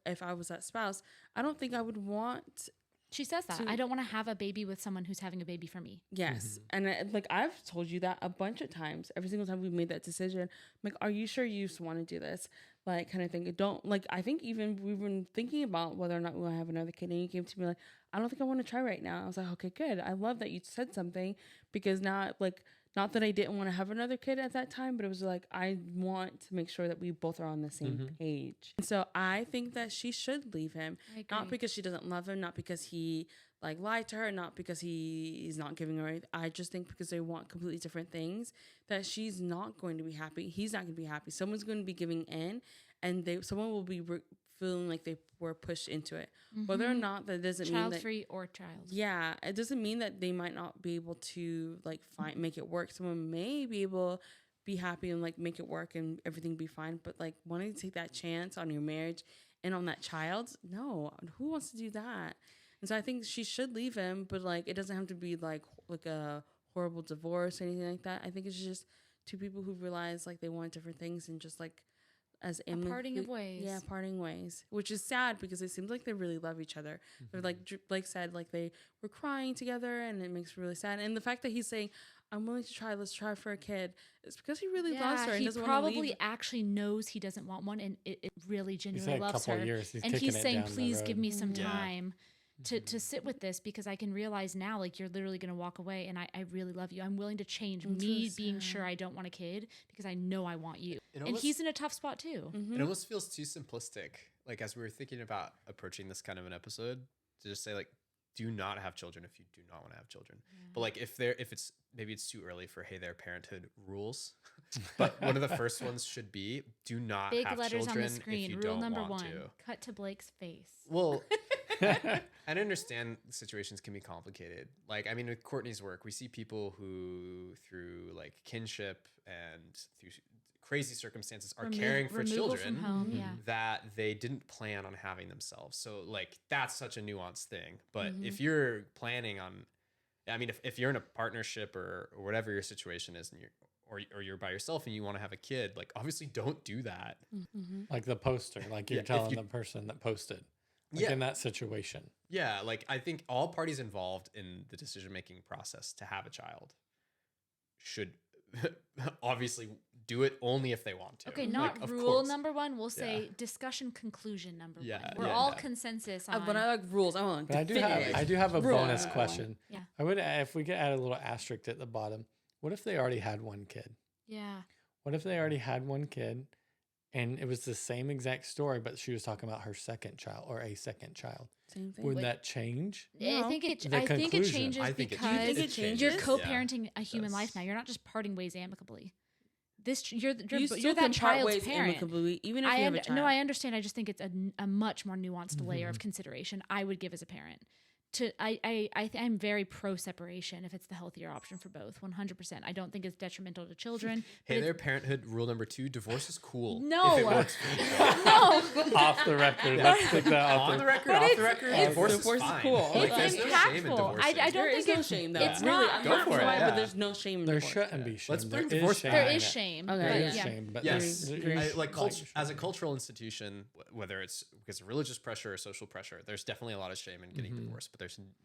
if I was that spouse, I don't think I would want. She says that. So- I don't want to have a baby with someone who's having a baby for me. Yes, and like I've told you that a bunch of times. Every single time we made that decision, I'm like, "Are you sure you want to do this?" Like, kind of thing. Don't like. I think even we've been thinking about whether or not we want to have another kid, and you came to me like, "I don't think I want to try right now." I was like, "Okay, good. I love that you said something because now, like, not that I didn't want to have another kid at that time, but it was like I want to make sure that we both are on the same page." And so I think that she should leave him, I agree. not because she doesn't love him, not because he like lied to her, not because he's not giving her anything. I just think because they want completely different things, that she's not going to be happy. He's not going to be happy. Someone's going to be giving in, and someone will be feeling like they were pushed into it. Whether or not that doesn't mean Child that. free or child. Yeah, it doesn't mean that they might not be able to like make it work. Someone may be able to be happy and like make it work and everything be fine, but like wanting to take that chance on your marriage and on that child, no, who wants to do that? And so I think she should leave him, but like it doesn't have to be like a horrible divorce or anything like that. I think it's just two people who realize like they want different things and just like as parting of ways. Yeah, parting ways, which is sad because it seems like they really love each other. They're like Blake said, like they were crying together, and it makes me really sad. And the fact that he's saying, "I'm willing to try. Let's try for a kid," it's because he really loves her and he doesn't want to probably leave. actually knows he doesn't want one, and it really He genuinely said a loves couple her. years. He's And kicking he's it saying, down the please give road. me some Yeah. time to sit with this, because I can realize now, like, you're literally going to walk away, and I really love you. I'm willing to change It's me so being sad. sure I don't want a kid because I know I want you. It And almost- he's in a tough spot too. Mm-hmm. It almost feels too simplistic. Like as we were thinking about approaching this kind of an episode, to just say like, do not have children if you do not want to have children. But like if it's maybe it's too early for Hey There Parenthood rules, but one of the first ones should be do not Big have letters children on the screen. if you Rule don't number want 1: to. cut to Blake's face. Well, I understand situations can be complicated. Like, I mean, with Courtney's work, we see people who, through like kinship and through crazy circumstances, are caring for Removal children from home. Yeah. that they didn't plan on having themselves. So, like, that's such a nuanced thing. But if you're planning on, I mean, if you're in a partnership or whatever your situation is, and you're by yourself and you want to have a kid, like, obviously, don't do that. Like the poster, like you're Yeah, if telling you- the person that posted, like Yeah. in that situation. Yeah, like I think all parties involved in the decision-making process to have a child should obviously do it only if they want to. Okay, Like, not of rule course. number 1. We'll say Yeah. discussion conclusion number 1. Yeah, We're yeah, all yeah. consensus on. But I like rules. I want. But I do have a Rule. bonus Yeah. question. Yeah. I would, if we could add a little asterisk at the bottom. What if they already had one kid? Yeah. What if they already had one kid and it was the same exact story, but she was talking about her second child or a second child? Same thing. Wouldn't Wait. that change? I No. think it. The I think it conclusion. changes I think because Do you think it you're changes? co-parenting a human does. life now. You're not just parting ways amicably. You You're still that can part child's ways parent. amicably, even if you have a child. No, I understand. I just think it's a much more nuanced layer Mm-hmm. of consideration I would give as a parent. I'm very pro separation if it's the healthier option for both. 100%. I don't think it's detrimental to children. Hey but there, Parenthood rule number 2: divorce is cool. No. if it works for you. No, Off the record. Let's take that off On the the record, But off the it's- record, it's- divorce is divorce is fine. cool. Like, it's there's no shame in impactful. divorcing. I don't There think is no it's shame though. it's really, not. I'm Go not for for it, it, yeah. but there's no shame in There divorce. shouldn't be shame. Let's bring There divorce is back. shame. There in is it. shame. Okay, There but is yeah. shame, but Yes, there's like shame. as a cultural institution, whether it's because of religious pressure or social pressure, there's definitely a lot of shame in getting divorced, but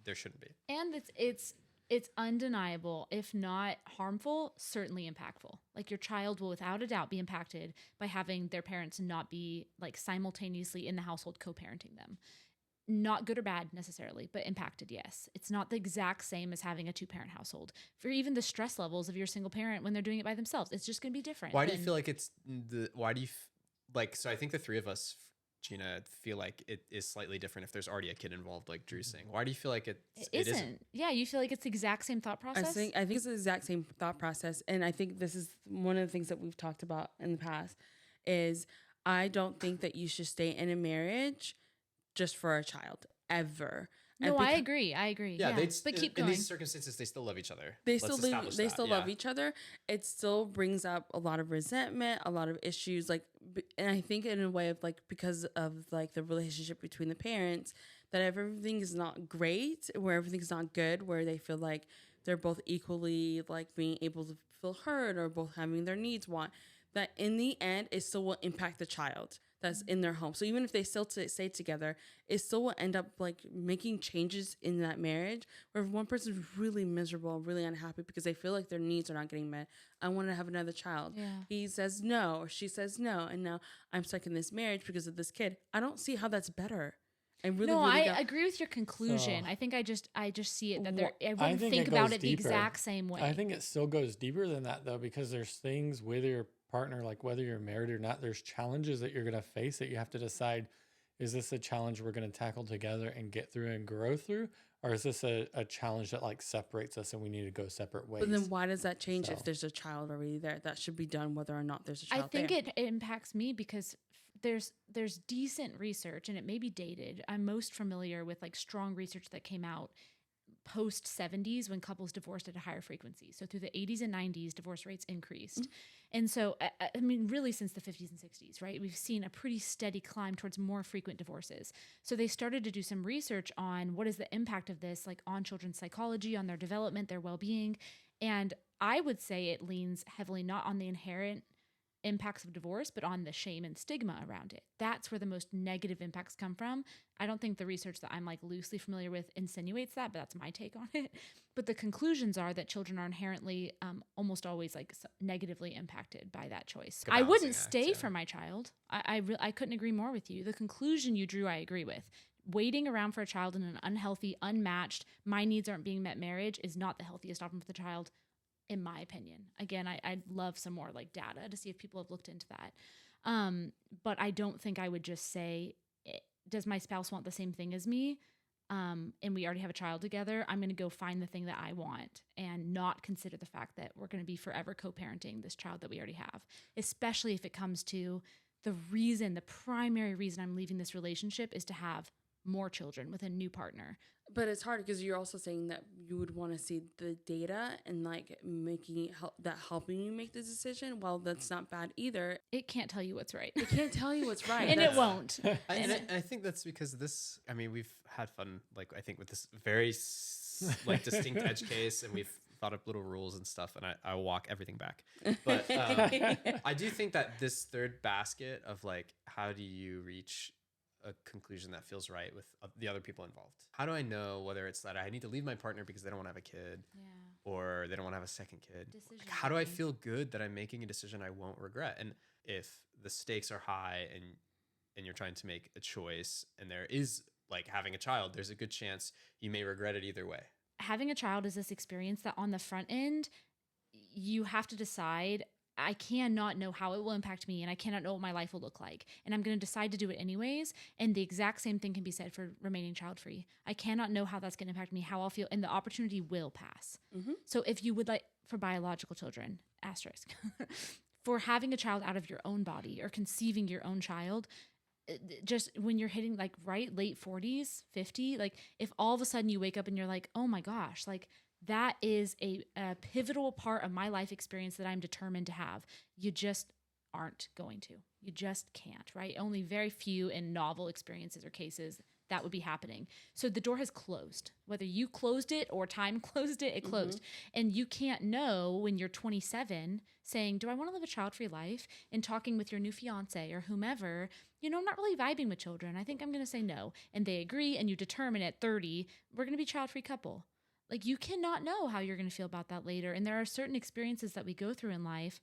there shouldn't be. And it's undeniable, if not harmful, certainly impactful. Like your child will without a doubt be impacted by having their parents not be like simultaneously in the household co-parenting them. Not good or bad necessarily, but impacted, yes. It's not the exact same as having a 2-parent household. For even the stress levels of your single parent when they're doing it by themselves, it's just going to be different. Why do you feel like so I think the three of us, Gina, feel like it is slightly different if there's already a kid involved, like Drew's saying. Why do you feel like it isn't? Yeah, you feel like it's the exact same thought I process? think it's the exact same thought process, and I think this is one of the things that we've talked about in the past. Is I don't think that you should stay in a marriage just for a child ever. No, And I beca- agree. Yeah, but keep in going. these circumstances, they still love each other. They Let's still establish they that, still yeah. love each other. It still brings up a lot of resentment, a lot of issues. And I think in a way of like because of like the relationship between the parents, that everything is not great, where everything's not good, where they feel like they're both equally like being able to feel heard or both having their needs want. That in the end, it still will impact the child that's in their home. So even if they still stay together, it still will end up like making changes in that marriage where if one person's really miserable, really unhappy because they feel like their needs are not getting met. I want to have another child. Yeah. He says no, or she says no, and now I'm stuck in this marriage because of this kid. I don't see how that's better. I really, No, really I don't. agree with your conclusion. So- I think I just see it that I everyone think think it about goes it the deeper. exact same way. I think it still goes deeper than that though, because there's things with your partner, like whether you're married or not, there's challenges that you're going to face that you have to decide, is this a challenge we're going to tackle together and get through and grow through? Or is this a challenge that like separates us and we need to go separate ways? But then why does that change if So- there's a child already there? That should be done whether or not there's a I child think there. it impacts me because there's decent research and it may be dated. I'm most familiar with like strong research that came out post 70s when couples divorced at a higher frequency. So through the 80s and 90s, divorce rates increased. And so, I mean, really since the 50s and 60s, right? We've seen a pretty steady climb towards more frequent divorces. So they started to do some research on what is the impact of this, like on children's psychology, on their development, their well-being. And I would say it leans heavily not on the inherent impacts of divorce, but on the shame and stigma around it. That's where the most negative impacts come from. I don't think the research that I'm like loosely familiar with insinuates that, but that's my take on it. But the conclusions are that children are inherently almost always like negatively impacted by that choice. Like a I wouldn't balancing act, stay yeah. for my child. I couldn't agree more with you. The conclusion you drew, I agree with. Waiting around for a child in an unhealthy, unmatched, my needs aren't being met marriage is not the healthiest option for the child, in my opinion. Again, I'd love some more like data to see if people have looked into that. But I don't think I would just say, does my spouse want the same thing as me? And we already have a child together. I'm going to go find the thing that I want and not consider the fact that we're going to be forever co-parenting this child that we already have, especially if it comes to the primary reason I'm leaving this relationship is to have more children with a new partner. But it's hard because you're also saying that you would want to see the data and like helping you make the decision. Well, that's not bad either. It can't tell you what's right. It can't tell you what's right. And it won't. I think that's because I mean, we've had fun, like, I think with this very like distinct edge case, and we've thought up little rules and stuff, and I will walk everything back. But I do think that this third basket of like, how do you reach a conclusion that feels right with the other people involved? How do I know whether it's that I need to leave my partner because they don't want to have a kid, or they don't want to have a second kid? Like, how do I feel good that I'm making a decision I won't regret? And if the stakes are high and you're trying to make a choice, and there is like having a child, there's a good chance you may regret it either way. Having a child is this experience that on the front end, you have to decide, I cannot know how it will impact me, and I cannot know what my life will look like. And I'm going to decide to do it anyways. And the exact same thing can be said for remaining child-free. I cannot know how that's going to impact me, how I'll feel, and the opportunity will pass. So if you would like, for biological children, asterisk, for having a child out of your own body or conceiving your own child, just when you're hitting like late 40s, 50, like if all of a sudden you wake up and you're like, oh my gosh, like that is a pivotal part of my life experience that I'm determined to have. You just aren't going to. You just can't, right? Only very few in novel experiences or cases that would be happening. So the door has closed. Whether you closed it or time closed it, it closed. And you can't know when you're 27 saying, do I want to live a child-free life? And talking with your new fiance or whomever, I'm not really vibing with children. I think I'm going to say no. And they agree, and you determine at 30, we're going to be a child-free couple. Like, you cannot know how you're going to feel about that later. And there are certain experiences that we go through in life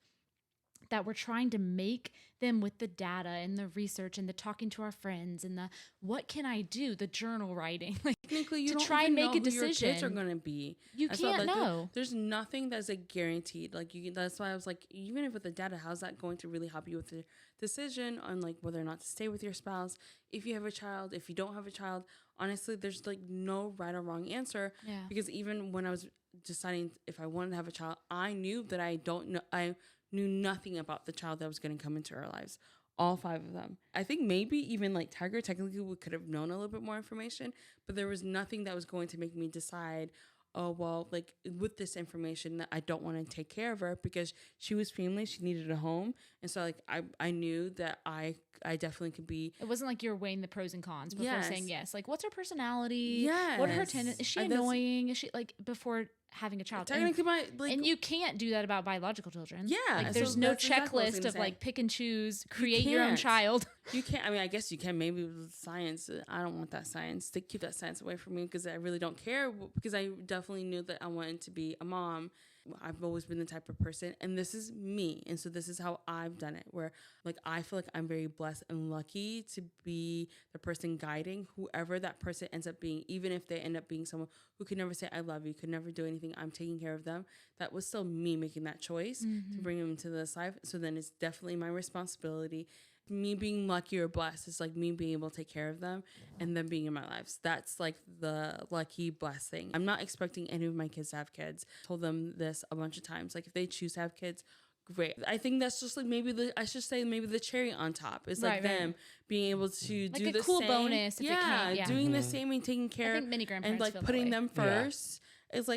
that we're trying to make them with the data and the research and the talking to our friends and the what can I do, the journal writing, like Technically, you to don't try even and make know a who your decision. kids are going to be. You can't know. There's nothing that's a guaranteed. Like that's why I was like, even if with the data, how's that going to really help you with the decision on like whether or not to stay with your spouse? If you have a child, if you don't have a child, honestly, there's like no right or wrong answer. Yeah. Because even when I was deciding if I wanted to have a child, I knew that I knew nothing about the child that was going to come into our lives. All 5 of them. I think maybe even like Tiger, technically we could have known a little bit more information, but there was nothing that was going to make me decide, oh, well, like with this information that I don't want to take care of her because she was family, she needed a home. And so like I knew that I definitely could be. It wasn't like you're weighing the pros and cons before saying yes. Like, what's her personality? Yes. What are her tendencies? Is she annoying? Is she like before having a child? Technically, and you can't do that about biological children. Yeah. Like, there's no checklist of like pick and choose, create your own child. You can't. I mean, I guess you can. Maybe with science. I don't want that science. To keep that science away from me because I really don't care. Because I definitely knew that I wanted to be a mom. I've always been the type of person, and this is me. And so this is how I've done it, where like I feel like I'm very blessed and lucky to be the person guiding whoever that person ends up being, even if they end up being someone who could never say I love you, could never do anything. I'm taking care of them. That was still me making that choice to bring them into this life. So then it's definitely my responsibility. Me being lucky or blessed is like me being able to take care of them and them being in my lives. That's like the lucky blessed thing. I'm not expecting any of my kids to have kids. I told them this a bunch of times. Like if they choose to have kids, great. I think that's just like maybe the cherry on top is like them being able to like do a the cool same. bonus. If Doing the same and taking care think many grandparents and like feel that putting way. them first. It's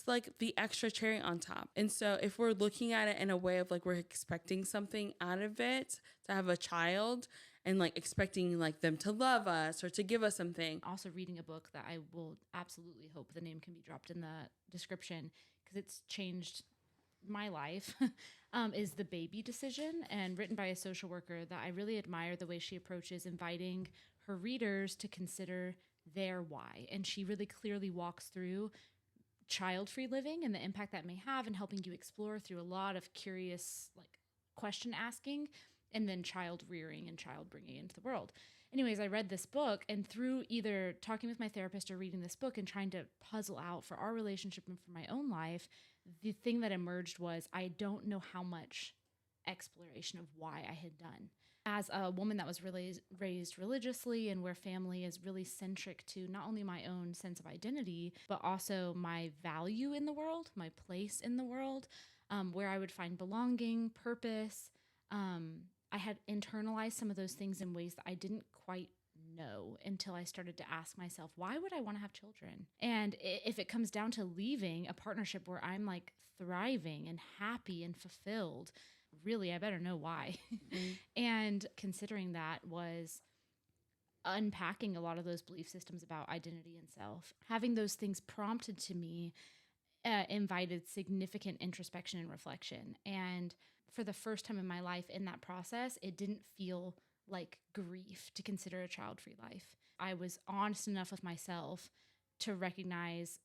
like the extra cherry on top. And so if we're looking at it in a way of like we're expecting something out of it to have a child and like expecting like them to love us or to give us something. Also reading a book that I will absolutely hope the name can be dropped in the description because it's changed my life is The Baby Decision, and written by a social worker that I really admire the way she approaches inviting her readers to consider their why. And she really clearly walks through child-free living and the impact that may have and helping you explore through a lot of curious like question asking and then child rearing and child bringing into the world. Anyways, I read this book, and through either talking with my therapist or reading this book and trying to puzzle out for our relationship and for my own life, the thing that emerged was I don't know how much exploration of why I had done. As a woman that was really raised religiously and where family is really centric to not only my own sense of identity, but also my value in the world, my place in the world, where I would find belonging, purpose. I had internalized some of those things in ways that I didn't quite know until I started to ask myself, why would I want to have children? And if it comes down to leaving a partnership where I'm like thriving and happy and fulfilled, really, I better know why. And considering that was unpacking a lot of those belief systems about identity and self. Having those things prompted to me invited significant introspection and reflection. And for the first time in my life in that process, it didn't feel like grief to consider a child-free life. I was honest enough with myself to recognize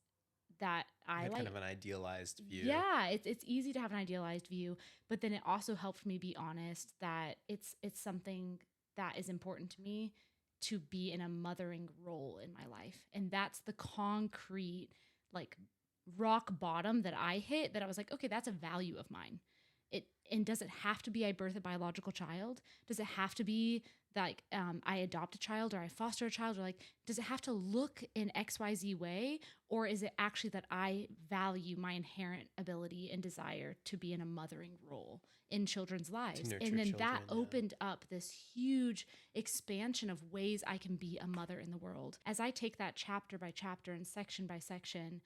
that I like kind of an idealized view. Yeah, it's easy to have an idealized view, but then it also helped me be honest that it's something that is important to me to be in a mothering role in my life. And that's the concrete like rock bottom that I hit, that I was like, okay, that's a value of mine. And does it have to be I birth a biological child? Does it have to be like I adopt a child or I foster a child? Or like, does it have to look in XYZ way? Or is it actually that I value my inherent ability and desire to be in a mothering role in children's lives? And then that opened up this huge expansion of ways I can be a mother in the world. As I take that chapter by chapter and section by section,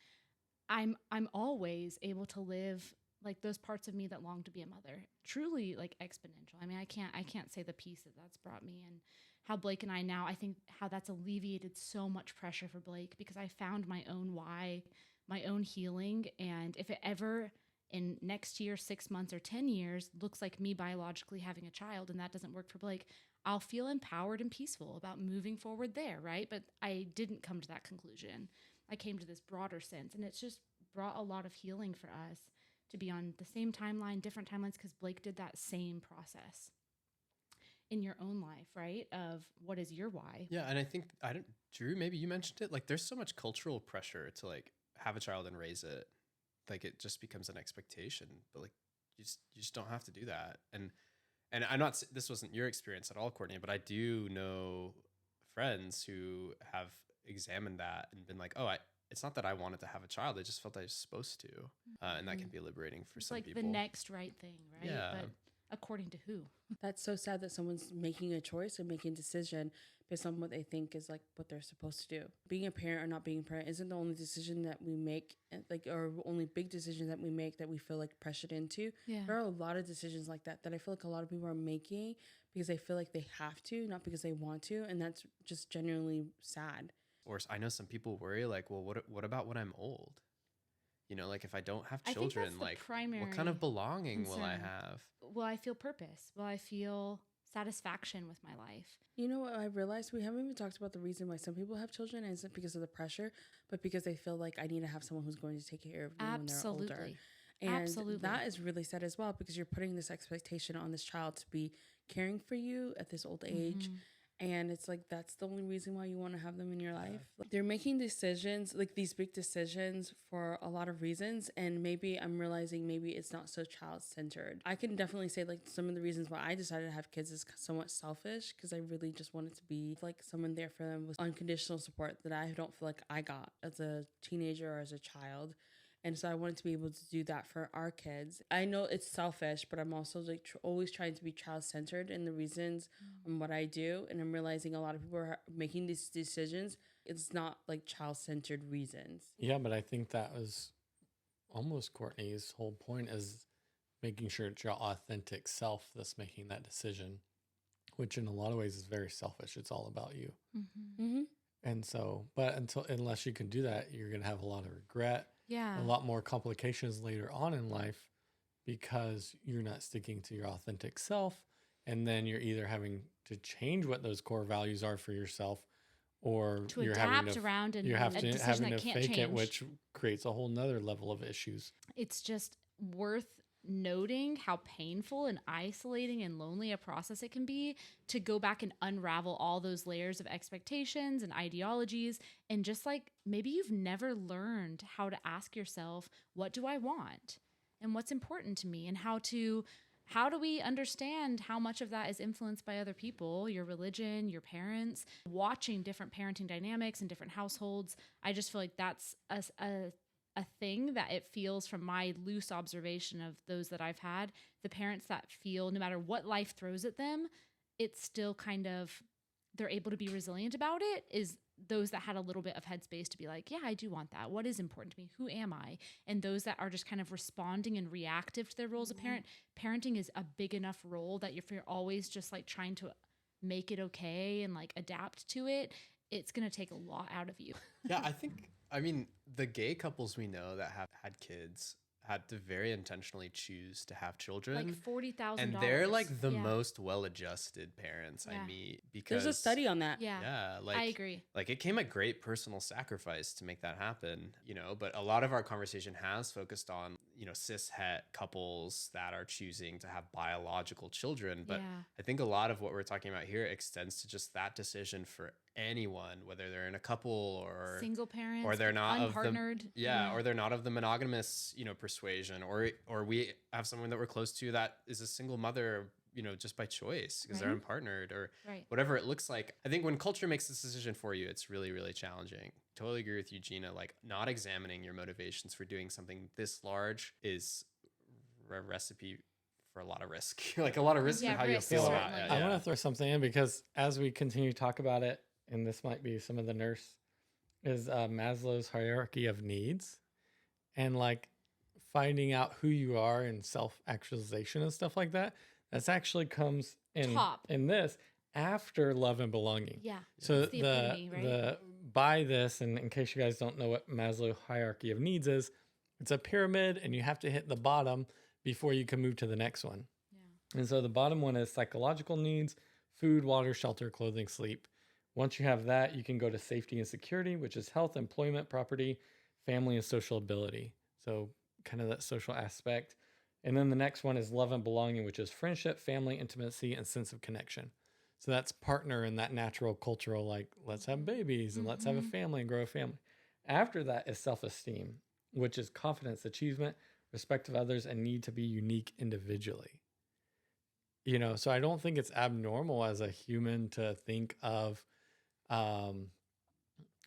I'm always able to live like those parts of me that long to be a mother, truly like exponential. I mean, I can't say the peace that's brought me, and how Blake and I now, I think how that's alleviated so much pressure for Blake, because I found my own why, my own healing. And if it ever in next year, 6 months or 10 years looks like me biologically having a child and that doesn't work for Blake, I'll feel empowered and peaceful about moving forward there. Right. But I didn't come to that conclusion. I came to this broader sense, and it's just brought a lot of healing for us to be on the same timeline, different timelines, because Blake did that same process in your own life, right? Of what is your why? Yeah, and I think Drew, maybe you mentioned it. Like, there's so much cultural pressure to like have a child and raise it. Like, it just becomes an expectation. But like, you just don't have to do that. And I'm not. This wasn't your experience at all, Courtney, but I do know friends who have examined that and been like, oh, it's not that I wanted to have a child. I just felt I was supposed to. And that can be liberating for some people. It's like the next right thing, right? Yeah. But according to who? That's so sad that someone's making a choice and making a decision based on what they think is like what they're supposed to do. Being a parent or not being a parent isn't the only decision that we make, like, or only big decision that we make that we feel like pressured into. Yeah. There are a lot of decisions like that I feel like a lot of people are making because they feel like they have to, not because they want to. And that's just genuinely sad. Or I know some people worry like, well, what about when I'm old? You know, like if I don't have I think children, that's the like primary what kind of belonging will I concern. have? Will I feel purpose? Will I feel satisfaction with my life? You know what I realized? We haven't even talked about the reason why some people have children. And isn't because of the pressure, but because they feel like I need to have someone who's going to take care of me when they're older. And Absolutely. that is really sad as well, because you're putting this expectation on this child to be caring for you at this old age. And it's like, that's the only reason why you want to have them in your life. Like, they're making decisions, like these big decisions for a lot of reasons. And maybe I'm realizing maybe it's not so child-centered. I can definitely say like some of the reasons why I decided to have kids is somewhat selfish, because I really just wanted to be like someone there for them with unconditional support that I don't feel like I got as a teenager or as a child. And so I wanted to be able to do that for our kids. I know it's selfish, but I'm also like always trying to be child-centered in the reasons and what I do. And I'm realizing a lot of people are making these decisions. It's not like child-centered reasons. Yeah, but I think that was almost Courtney's whole point, is making sure it's your authentic self that's making that decision, which in a lot of ways is very selfish. It's all about you. And so, but unless you can do that, you're going to have a lot of regret. Yeah. A lot more complications later on in life, because you're not sticking to your authentic self. And then you're either having to change what those core values are for yourself, or To you're adapt having to, around and you're a having decision that to can't fake it, change. which creates a whole nother level of issues. It's just worth noting how painful and isolating and lonely a process it can be to go back and unravel all those layers of expectations and ideologies. And just like maybe you've never learned how to ask yourself, what do I want and what's important to me, and how do we understand how much of that is influenced by other people, your religion, your parents, watching different parenting dynamics in different households. I just feel like that's a thing that it feels, from my loose observation of those that I've had, the parents that feel no matter what life throws at them, it's still kind of, they're able to be resilient about it, is those that had a little bit of headspace to be like, yeah, I do want that. What is important to me? Who am I? And those that are just kind of responding and reactive to their role as a parent. Parenting is a big enough role that if you're always just like trying to make it okay and like adapt to it, it's going to take a lot out of you. Yeah, I mean, the gay couples we know that have had kids had to very intentionally choose to have children. Like $40,000. And they're like the most well-adjusted parents I meet, because there's a study on that. Yeah, like I agree. Like it came at great personal sacrifice to make that happen, you know, but a lot of our conversation has focused on, you know, cis-het couples that are choosing to have biological children. But I think a lot of what we're talking about here extends to just that decision for anyone, whether they're in a couple or single parents, or they're not unpartnered. or they're not of the monogamous, you know, persuasion, persuasion, or we have someone that we're close to that is a single mother, just by choice because they're unpartnered or whatever it looks like. I think when culture makes this decision for you, it's really, really challenging. Totally agree with you, Gina. Like, not examining your motivations for doing something this large is a recipe for a lot of risk. Like a lot of risk for how you feel about it. I want to throw something in because as we continue to talk about it, and this might be some of the nurse, is Maslow's hierarchy of needs, and like finding out who you are and self-actualization and stuff like that. That's actually comes in this after love and belonging. Yeah. So the epitome, right? the by this, and in case you guys don't know what Maslow hierarchy of needs is, it's a pyramid, and you have to hit the bottom before you can move to the next one. Yeah. And so the bottom one is psychological needs: food, water, shelter, clothing, sleep. Once you have that, you can go to safety and security, which is health, employment, property, family, and social ability. So kind of that social aspect. And then the next one is love and belonging, which is friendship, family, intimacy, and sense of connection. So that's partner in that natural cultural, like, let's have babies and let's have a family and grow a family. After that is self-esteem, which is confidence, achievement, respect of others, and need to be unique individually. So I don't think it's abnormal as a human to think of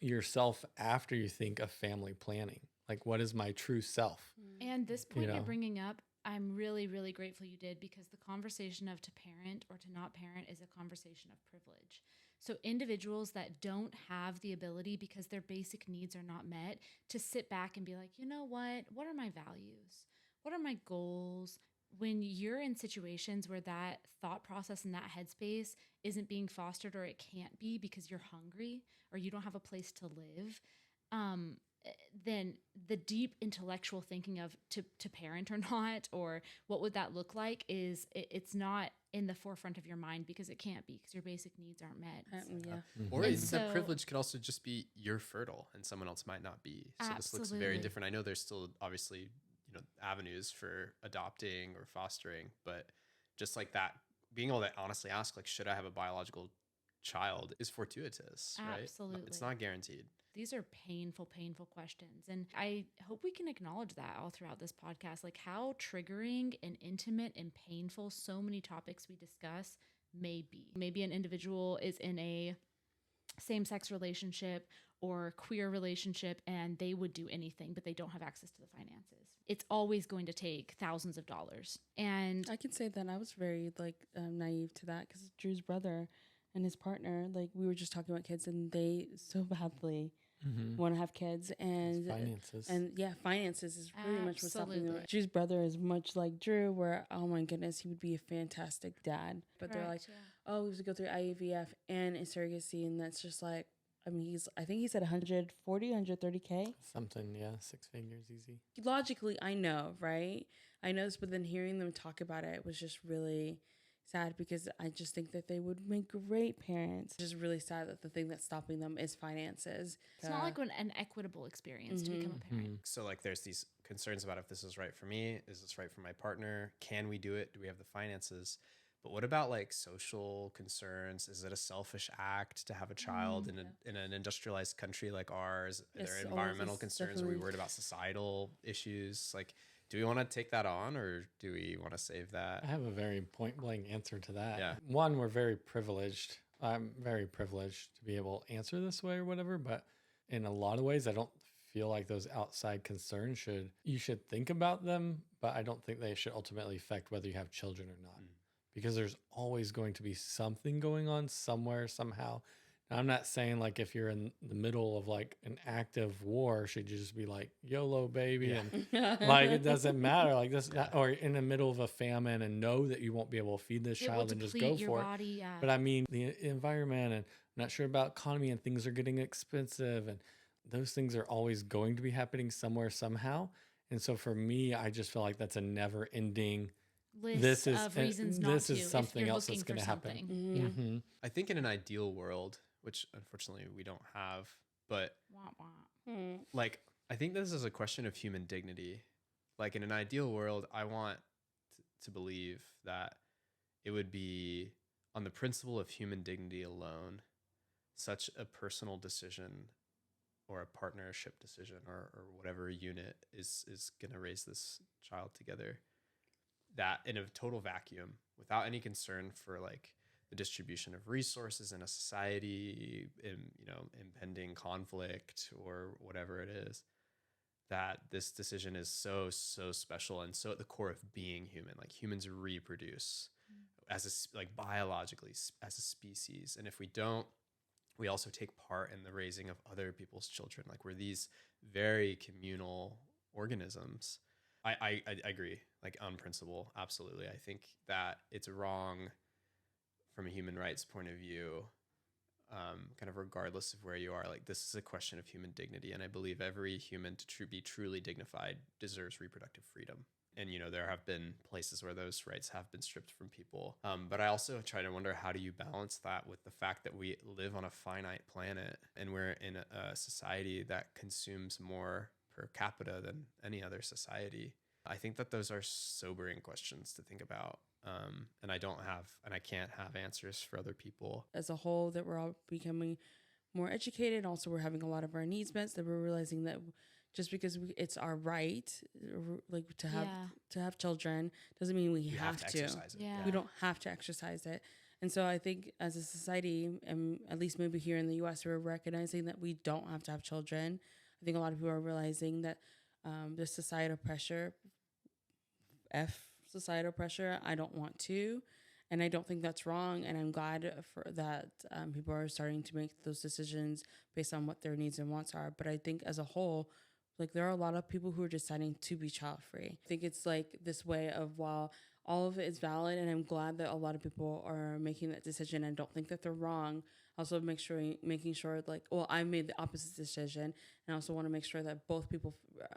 yourself after you think of family planning. Like, what is my true self? And this point you're bringing up, I'm really, really grateful you did, because the conversation of to parent or to not parent is a conversation of privilege. So individuals that don't have the ability, because their basic needs are not met, to sit back and be like, you know what are my values? What are my goals? When you're in situations where that thought process and that headspace isn't being fostered, or it can't be because you're hungry or you don't have a place to live, then the deep intellectual thinking of to parent or not, or what would that look like, is it's not in the forefront of your mind, because it can't be, because your basic needs aren't met. Or the privilege could also just be you're fertile and someone else might not be. So this looks very different. I know there's still obviously avenues for adopting or fostering, but just like that, being able to honestly ask, like, should I have a biological child, is fortuitous, right? Absolutely. It's not guaranteed. These are painful, painful questions. And I hope we can acknowledge that all throughout this podcast, like how triggering and intimate and painful so many topics we discuss may be. Maybe an individual is in a same-sex relationship or queer relationship, and they would do anything, but they don't have access to the finances. It's always going to take thousands of dollars. And I can say that I was very naive to that, because Drew's brother and his partner, like, we were just talking about kids, and they so badly want to have kids, and finances. And finances is really much what's stopping them. Drew's brother is much like Drew, where, oh my goodness, he would be a fantastic dad. But they're like, oh, we have to go through IVF and a surrogacy, and that's just like, I mean, I think he said 140, 130K. Something, yeah, 6 figures easy. Logically, I know, right? I know this, but then hearing them talk about it was just really sad, because I just think that they would make great parents. It's just really sad that the thing that's stopping them is finances. It's not like an equitable experience to become a parent. So like there's these concerns about if this is right for me, is this right for my partner? Can we do it? Do we have the finances? But what about like social concerns? Is it a selfish act to have a child in an industrialized country like ours? Are there environmental concerns? Are we worried about societal issues? Like, do we want to take that on, or do we want to save that? I have a very point blank answer to that. Yeah. One, we're very privileged. I'm very privileged to be able to answer this way or whatever, but in a lot of ways, I don't feel like those outside concerns you should think about them, but I don't think they should ultimately affect whether you have children or not. Because there's always going to be something going on somewhere, somehow. Now, I'm not saying like if you're in the middle of like an active war, should you just be like YOLO baby and like it doesn't matter like this, or in the middle of a famine and know that you won't be able to feed this child and just go for it. But I mean the environment, and I'm not sure about economy, and things are getting expensive, and those things are always going to be happening somewhere somehow. And so for me, I just feel like that's a never ending list of reasons not to. This is something else that's going to happen. I think in an ideal world, which unfortunately we don't have, but like, I think this is a question of human dignity. Like in an ideal world, I want to believe that it would be on the principle of human dignity alone, such a personal decision or a partnership decision or whatever unit is going to raise this child together, that in a total vacuum without any concern for like the distribution of resources in a society, impending conflict or whatever it is, that this decision is so special and so at the core of being human. Like humans reproduce as like biologically as a species, and if we don't, we also take part in the raising of other people's children. Like we're these very communal organisms. I agree, like on principle, absolutely. I think that it's wrong from a human rights point of view, kind of regardless of where you are. Like this is a question of human dignity, and I believe every human to be truly dignified deserves reproductive freedom. And there have been places where those rights have been stripped from people. But I also try to wonder, how do you balance that with the fact that we live on a finite planet and we're in a society that consumes more per capita than any other society? I think that those are sobering questions to think about. And I can't have answers for other people. As a whole, that we're all becoming more educated. Also, we're having a lot of our needs met, that we're realizing that just because it's our right, like to have children, doesn't mean we have to exercise it. Yeah. We don't have to exercise it. And so I think as a society, and at least maybe here in the US, we're recognizing that we don't have to have children. I think a lot of people are realizing that there's societal pressure, I don't want to. And I don't think that's wrong. And I'm glad that people are starting to make those decisions based on what their needs and wants are. But I think as a whole, like there are a lot of people who are deciding to be child free. I think it's like this way of, while all of it is valid, and I'm glad that a lot of people are making that decision. I don't think that they're wrong. Also making sure like, well, I made the opposite decision, and I also want to make sure that both people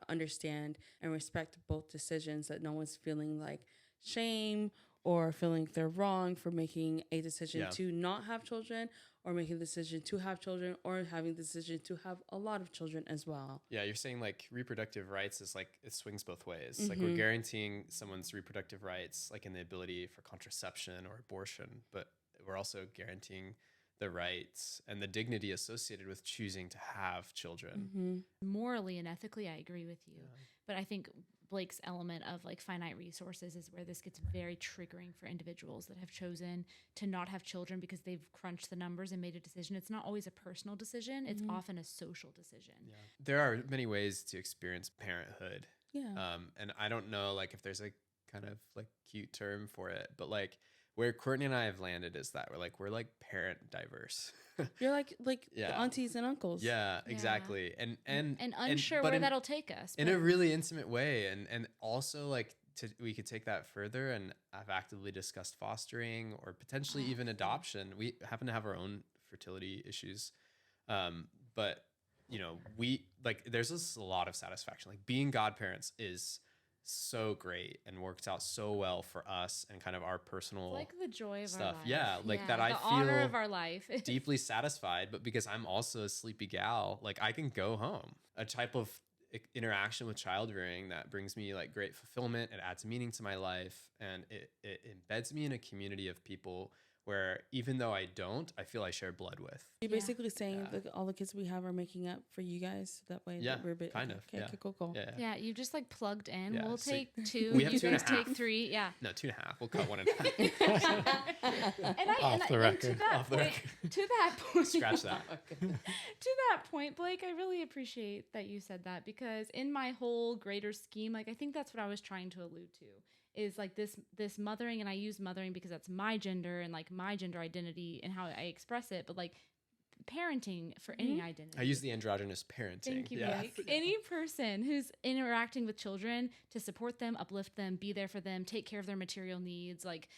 understand and respect both decisions, that no one's feeling like shame or feeling they're wrong for making a decision to not have children, or making the decision to have children, or having the decision to have a lot of children as well. Yeah, you're saying like reproductive rights is like, it swings both ways. Mm-hmm. Like we're guaranteeing someone's reproductive rights, like in the ability for contraception or abortion, but we're also guaranteeing the rights and the dignity associated with choosing to have children. Mm-hmm. Morally and ethically, I agree with you. Yeah. But I think Blake's element of like finite resources is where this gets very triggering for individuals that have chosen to not have children because they've crunched the numbers and made a decision. It's not always a personal decision. It's often a social decision. Yeah. There are many ways to experience parenthood. Yeah. And I don't know like if there's a kind of like cute term for it, but like where Courtney and I have landed is that we're like parent diverse. You're like the aunties and uncles. Yeah, exactly. And unsure where that'll take us. In a really intimate way. And also like we could take that further, and I've actively discussed fostering or potentially even adoption. We happen to have our own fertility issues. But we like, there's just a lot of satisfaction. Like being godparents is so great and worked out so well for us and kind of our personal, it's like the joy of stuff. Our life. Yeah, like that. The I honor feel of our life. deeply satisfied, but because I'm also a sleepy gal, like I can go home. A type of interaction with child rearing that brings me like great fulfillment. It adds meaning to my life, and it embeds me in a community of people where even though I don't, I feel I share blood with. You're basically saying that all the kids we have are making up for you guys. That way, yeah, that we're a bit, kind of. Okay, cool. Yeah, you just like plugged in. Yeah, We'll so take 2. we have you 2.5. guys take 3. Yeah. No, 2.5. We'll cut 1.5. Off the record. To that point, Scratch that. To that point, Blake, I really appreciate that you said that, because in my whole greater scheme, like I think that's what I was trying to allude to, is like this mothering, and I use mothering because that's my gender and like my gender identity and how I express it, but like parenting for any identity. I use the androgynous parenting. Thank you, Blake. Any person who's interacting with children to support them, uplift them, be there for them, take care of their material needs, like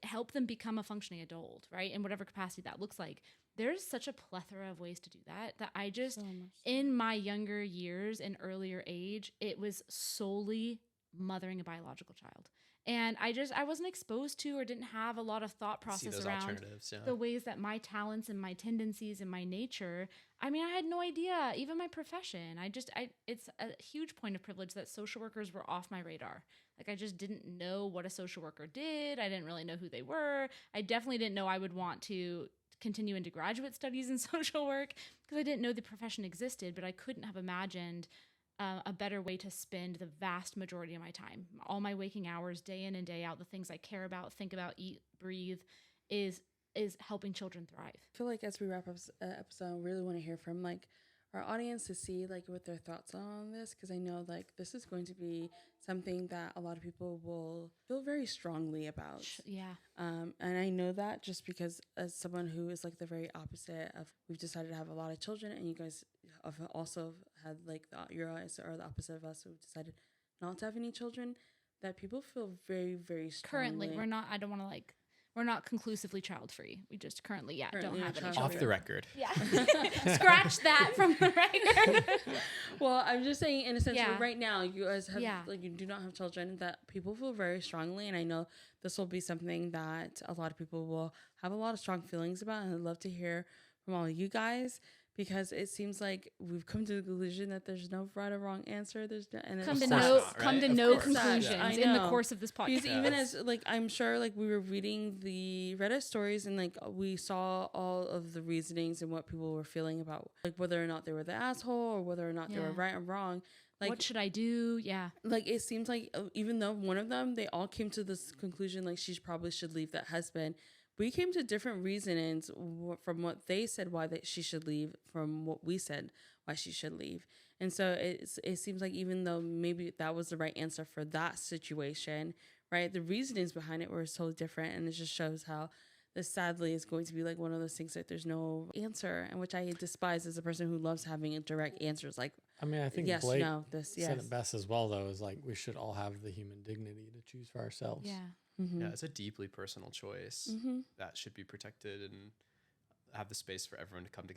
help them become a functioning adult, right? In whatever capacity that looks like. There's such a plethora of ways to do that I just, in my younger years and earlier age, it was solely mothering a biological child. And I wasn't exposed to or didn't have a lot of thought process around the ways that my talents and my tendencies and my nature, I mean, I had no idea, even my profession. It's a huge point of privilege that social workers were off my radar. Like I just didn't know what a social worker did. I didn't really know who they were. I definitely didn't know I would want to continue into graduate studies in social work because I didn't know the profession existed, but I couldn't have imagined a better way to spend the vast majority of my time. All my waking hours, day in and day out, the things I care about, think about, eat, breathe, is helping children thrive. I feel like as we wrap up this episode, I really want to hear from like our audience to see like what their thoughts are on this, because I know like this is going to be something that a lot of people will feel very strongly about. Yeah. And I know that just because as someone who is like the very opposite of, we've decided to have a lot of children, and you guys have also had like your eyes are the opposite of us who decided not to have any children, that people feel very, very strongly. Currently, we're not conclusively child free. We just currently don't have any child children. Off the record. Yeah. Scratch that from the record. Well, I'm just saying in a sense, Yeah. right now you guys have Yeah. like you do not have children, that people feel very strongly, and I know this will be something that a lot of people will have a lot of strong feelings about, and I'd love to hear from all of you guys, because it seems like we've come to the conclusion that there's no right or wrong answer. There's no, and come to course no not, right? come to Of no course. conclusions I in the know. course of this podcast. because even Yes. as like I'm sure like we were reading the Reddit stories, and like we saw all of the reasonings and what people were feeling about like whether or not they were the asshole or whether or not they were Yeah. right or wrong. Like what should I do? Yeah. like it seems like even though one of them, they all came to this conclusion like she probably should leave that husband. We came to different reasonings from what they said why she should leave from what we said why she should leave. And so it seems like even though maybe that was the right answer for that situation, right, the reasonings behind it were so different, and it just shows how this sadly is going to be like one of those things that there's no answer, and which I despise as a person who loves having direct answers like I mean, I think yes, Blake no, this, yes. said it best as well, though, is like we should all have the human dignity to choose for ourselves. Yeah. Mm-hmm. Yeah, it's a deeply personal choice Mm-hmm. that should be protected and have the space for everyone to come to